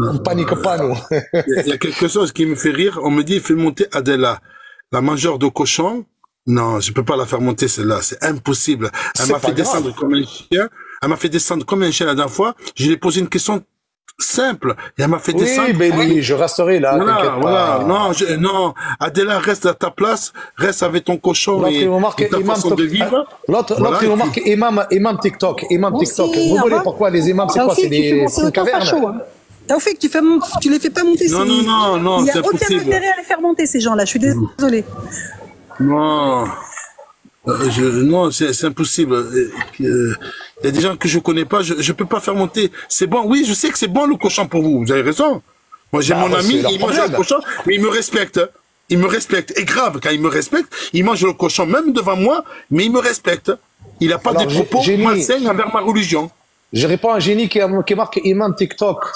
On panique pas, nous. Il y a quelque chose qui me fait rire. On me dit, fais monter Adela, la mangeur de cochon. Non, je peux pas la faire monter, celle-là. C'est impossible. Elle m'a fait descendre comme un chien. Elle m'a fait descendre comme un chien la dernière fois. Je lui ai posé une question simple. Et elle m'a fait descendre. Oui, Béli, je resterai là. Voilà. Non, Adela, reste à ta place. Reste avec ton cochon et ta façon de vivre. L'autre, il remarque imam TikTok. Imam TikTok. Vous voyez pourquoi les imams, c'est quoi? C'est des cavernes. Taoufik, tu les fais pas monter. Non, il y a aucun intérêt à les faire monter, ces gens-là. Je suis désolé. Non, non, c'est impossible. Il y a des gens que je connais pas, je peux pas faire monter. C'est bon, oui, je sais que c'est bon le cochon pour vous. Vous avez raison. Moi, j'ai mon ami, il mange le cochon, mais il me respecte. Il me respecte. Et grave, quand il me respecte, il mange le cochon même devant moi, mais il me respecte. Il n'a pas de propos malsains envers ma religion. Je réponds à un génie qui marque imam TikTok.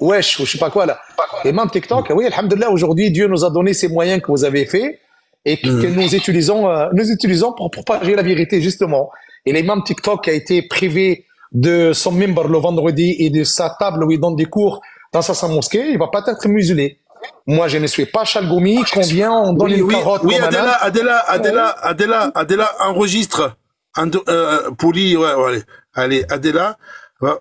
Wesh, ou je sais pas quoi là. Imam TikTok, oui, alhamdoulilah, aujourd'hui, Dieu nous a donné ces moyens que vous avez faits. Et que nous utilisons pour propager la vérité, justement. Et l'imam TikTok a été privé de son membre le vendredi et de sa table où il donne des cours dans sa mosquée, il va pas être musulé. Moi, je ne suis pas Chalgoumi, qu'on vient, on donne une carotte. Oui, Adela, enregistre. Pouli, ouais, allez, Adela, va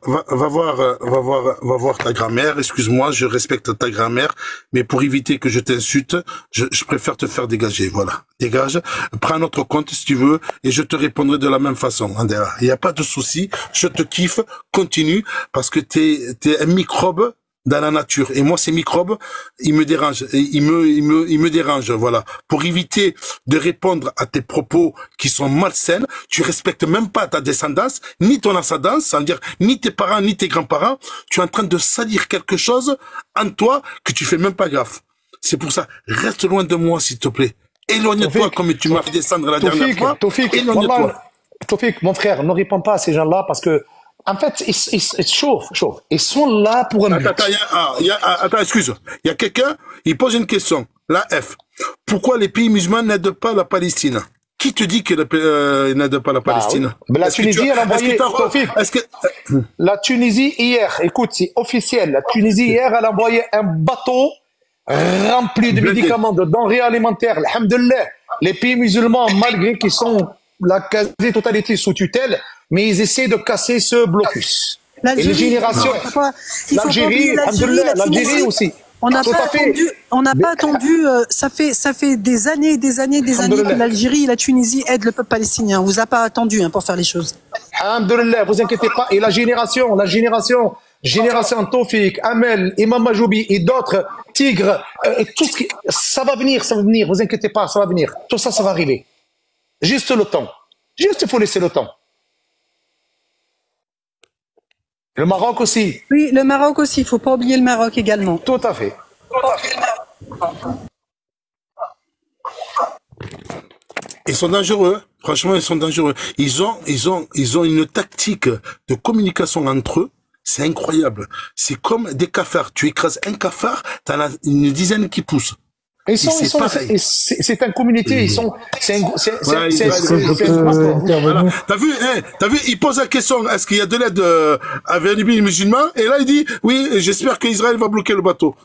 voir ta grand-mère. Excuse-moi, je respecte ta grand-mère, mais pour éviter que je t'insulte, je préfère te faire dégager. Voilà, dégage. Prends notre compte si tu veux, et je te répondrai de la même façon. Il n'y a pas de souci. Je te kiffe. Continue, parce que t'es un microbe dans la nature. Et moi, ces microbes, ils me dérangent. Ils me dérangent, voilà. Pour éviter de répondre à tes propos qui sont malsains, tu respectes même pas ta descendance, ni ton ascendance, c'est-à-dire ni tes parents, ni tes grands-parents. Tu es en train de salir quelque chose en toi que tu fais même pas gaffe. C'est pour ça, reste loin de moi, s'il te plaît. Éloigne-toi comme tu m'as fait descendre la dernière fois. Éloigne-toi. Taufik, mon frère, ne réponds pas à ces gens-là parce que en fait, chauffe. Ils sont là pour un but. Attends, excuse. Il y a quelqu'un, il pose une question. La F. Pourquoi les pays musulmans n'aident pas la Palestine? Qui te dit qu'ils n'aident pas la Palestine? La Tunisie, elle a envoyé... La Tunisie, hier, écoute, c'est officiel. La Tunisie, hier, elle a envoyé un bateau rempli de médicaments, de denrées alimentaires. Alhamdoulilah. Les pays musulmans, malgré qu'ils sont la quasi-totalité sous tutelle, mais ils essaient de casser ce blocus. Et les générations, l'Algérie aussi. On n'a pas attendu, ça fait des années que l'Algérie et la Tunisie aident le peuple palestinien. On vous a pas attendu pour faire les choses. Alhamdoulilah, vous inquiétez pas. Et la génération Taufik, Amel, Imam Majoubi et d'autres, Tigre, tout ce qui, ça va venir, vous inquiétez pas, ça va venir. Tout ça, ça va arriver. Juste le temps. Juste, il faut laisser le temps. Le Maroc aussi. Oui, le Maroc aussi. Il faut pas oublier le Maroc également. Tout à fait. Ils sont dangereux. Franchement, ils sont dangereux. Ils ont une tactique de communication entre eux. C'est incroyable. C'est comme des cafards. Tu écrases un cafard, t'en as une dizaine qui poussent. C'est un communauté. T'as vu, il pose la question, est-ce qu'il y a de l'aide à les musulmans? Et là, il dit, oui, j'espère qu'Israël va bloquer le bateau.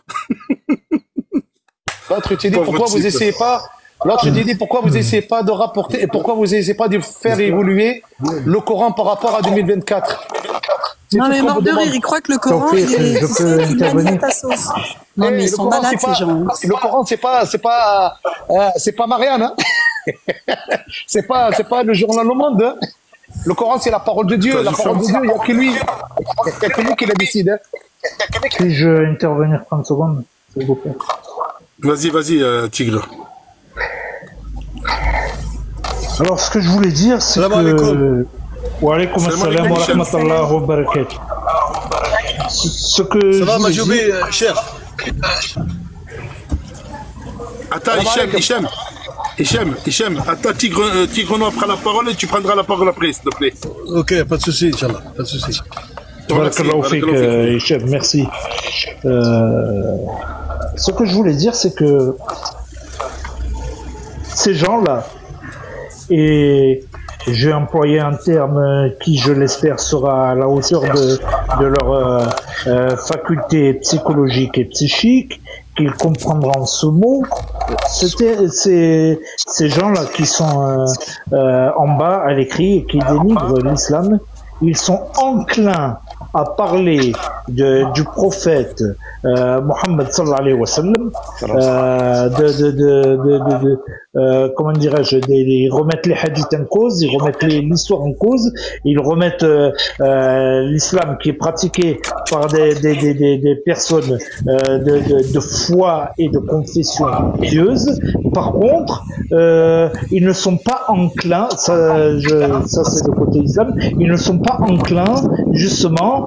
L'autre, tu dis, pourquoi vous essayez pas, l'autre, dit, pourquoi vous essayez pas de rapporter, et pourquoi vous essayez pas de faire évoluer le Coran par rapport à 2024? Non, mais mort de rire, il croit que le Coran, il manie ta sauce. Non, mais ils sont malades, ces gens. Le Coran, c'est pas Marianne, hein. c'est pas le journal au monde, hein. Le Coran, c'est la parole de Dieu. La parole de Dieu, il n'y a que lui. Il n'y a que lui qui la décide, hein. Puis-je intervenir 30 secondes, s'il vous plaît? Vas-y, Tigre. Alors, ce que je voulais dire, c'est que... Wa alaykoum assalam wa rahmatullahi wa barakatuh. Ce que... Ça va, Majoubé, cher? Attends, Hichem, attends, Tigre Noir prend la parole et tu prendras la parole après, s'il te plaît. Ok, pas de souci, Inch'Allah, pas de souci. Hichem, merci. Ce que je voulais dire, c'est que ces gens-là, et j'ai employé un terme qui, je l'espère, sera à la hauteur de leur faculté psychologique et psychique, qu'ils comprendront ce mot. C'était ces gens-là qui sont en bas à l'écrit et qui dénigrent l'islam. Ils sont enclins à parler du prophète Mohammed sallallahu alayhi wa sallam, comment dirais-je, ils remettent les hadiths en cause, ils remettent l'histoire en cause, ils remettent l'islam qui est pratiqué par des personnes de foi et de confession pieuse. Par contre, ils ne sont pas enclins, ça c'est le côté islam, ils ne sont pas enclins justement.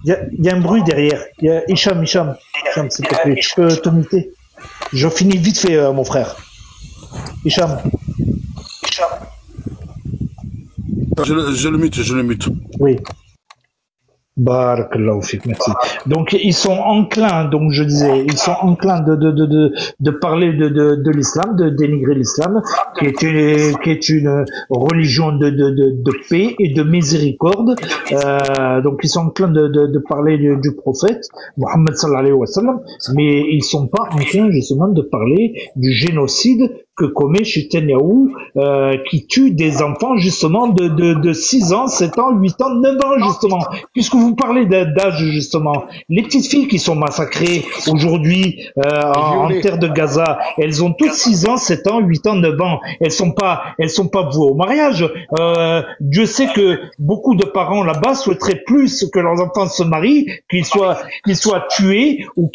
Il y a un bruit derrière. Il y a Hicham, s'il te plaît, je peux te muter. Je finis vite fait, mon frère. Hicham. Je le mute. Oui. Barakallahu fik, merci. Donc ils sont enclins, donc je disais, ils sont enclins de parler de l'islam, de dénigrer l'islam, qui est une religion de paix et de miséricorde. Donc ils sont enclins de parler du prophète Mohammed sallallahu alayhi wa sallam, mais ils sont pas enclins justement de parler du génocide que commet Netanyahou, qui tue des enfants justement de 6 ans, 7 ans, 8 ans, 9 ans justement. Puisque vous parlez d'âge justement, les petites filles qui sont massacrées aujourd'hui en terre de Gaza, elles ont toutes 6 ans, 7 ans, 8 ans, 9 ans. Elles sont pas vouées au mariage. Dieu sait que beaucoup de parents là-bas souhaiteraient plus que leurs enfants se marient, qu'ils soient tués ou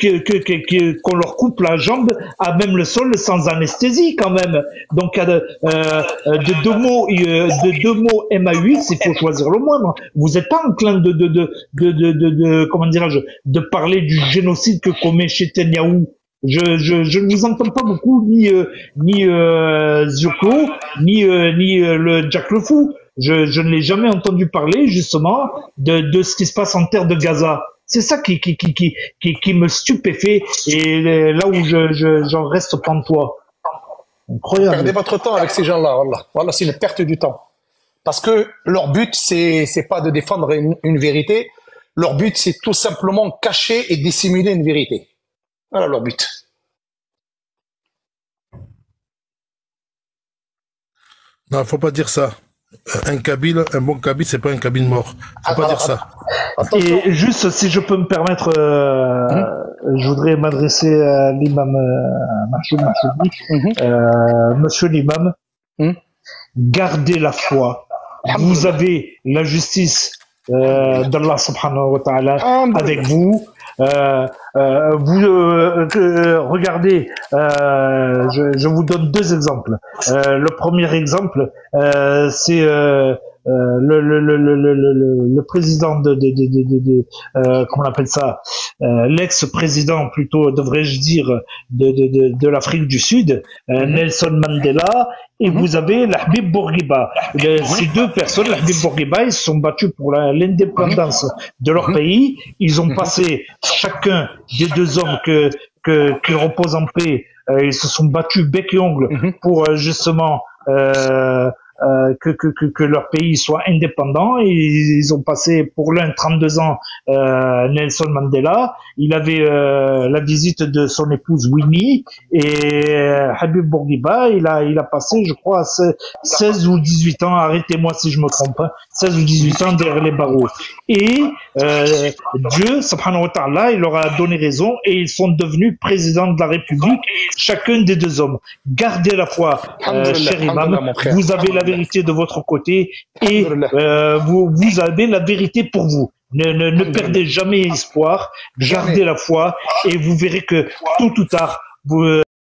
qu'on leur coupe la jambe à même le sol sans anesthésie quand même. Donc de deux mots MA8, il faut choisir le moindre. Vous n'êtes pas enclin de comment dirais-je, de parler du génocide que commet Netanyahou. Je ne vous entends pas beaucoup, ni Zioko, ni le Jack le Fou. Je ne l'ai jamais entendu parler justement de ce qui se passe en terre de Gaza. C'est ça qui me stupéfait, et là où j'en reste pantois. Incroyable. Perdez votre temps avec ces gens-là, voilà, c'est une perte du temps. Parce que leur but, c'est pas de défendre une vérité. Leur but, c'est tout simplement cacher et dissimuler une vérité. Voilà leur but. Non, faut pas dire ça. Un bon Kabyle, c'est pas un Kabyle mort. Faut pas dire ça. Et juste, si je peux me permettre, je voudrais m'adresser à l'imam Monsieur l'imam, gardez la foi. Vous avez la justice d'Allah subhanahu wa ta'ala avec vous. Regardez, je vous donne 2 exemples. Le premier exemple, c'est le président comment on appelle ça, l'ex-président plutôt, devrais-je dire, de l'Afrique du Sud, Nelson Mandela, et vous avez l'Habib Bourguiba. Ces deux personnes, l'Habib Bourguiba, ils se sont battus pour l'indépendance de leur pays. Ils ont passé, chacun des deux hommes qui reposent en paix, ils se sont battus bec et ongle pour justement que leur pays soit indépendant. Et ils ont passé pour l'un 32 ans. Nelson Mandela, il avait la visite de son épouse Winnie, et Habib Bourguiba, il a passé, je crois, 16 ou 18 ans, arrêtez-moi si je me trompe, 16 ou 18 ans derrière les barreaux. Et Dieu, subhanahu wa ta'ala, il leur a donné raison, et ils sont devenus présidents de la République, chacun des deux hommes. Gardez la foi, cher imam, vous avez la vérité de votre côté, et vous avez la vérité pour vous. Ne perdez jamais espoir, gardez la foi, et vous verrez que tôt ou tard, vous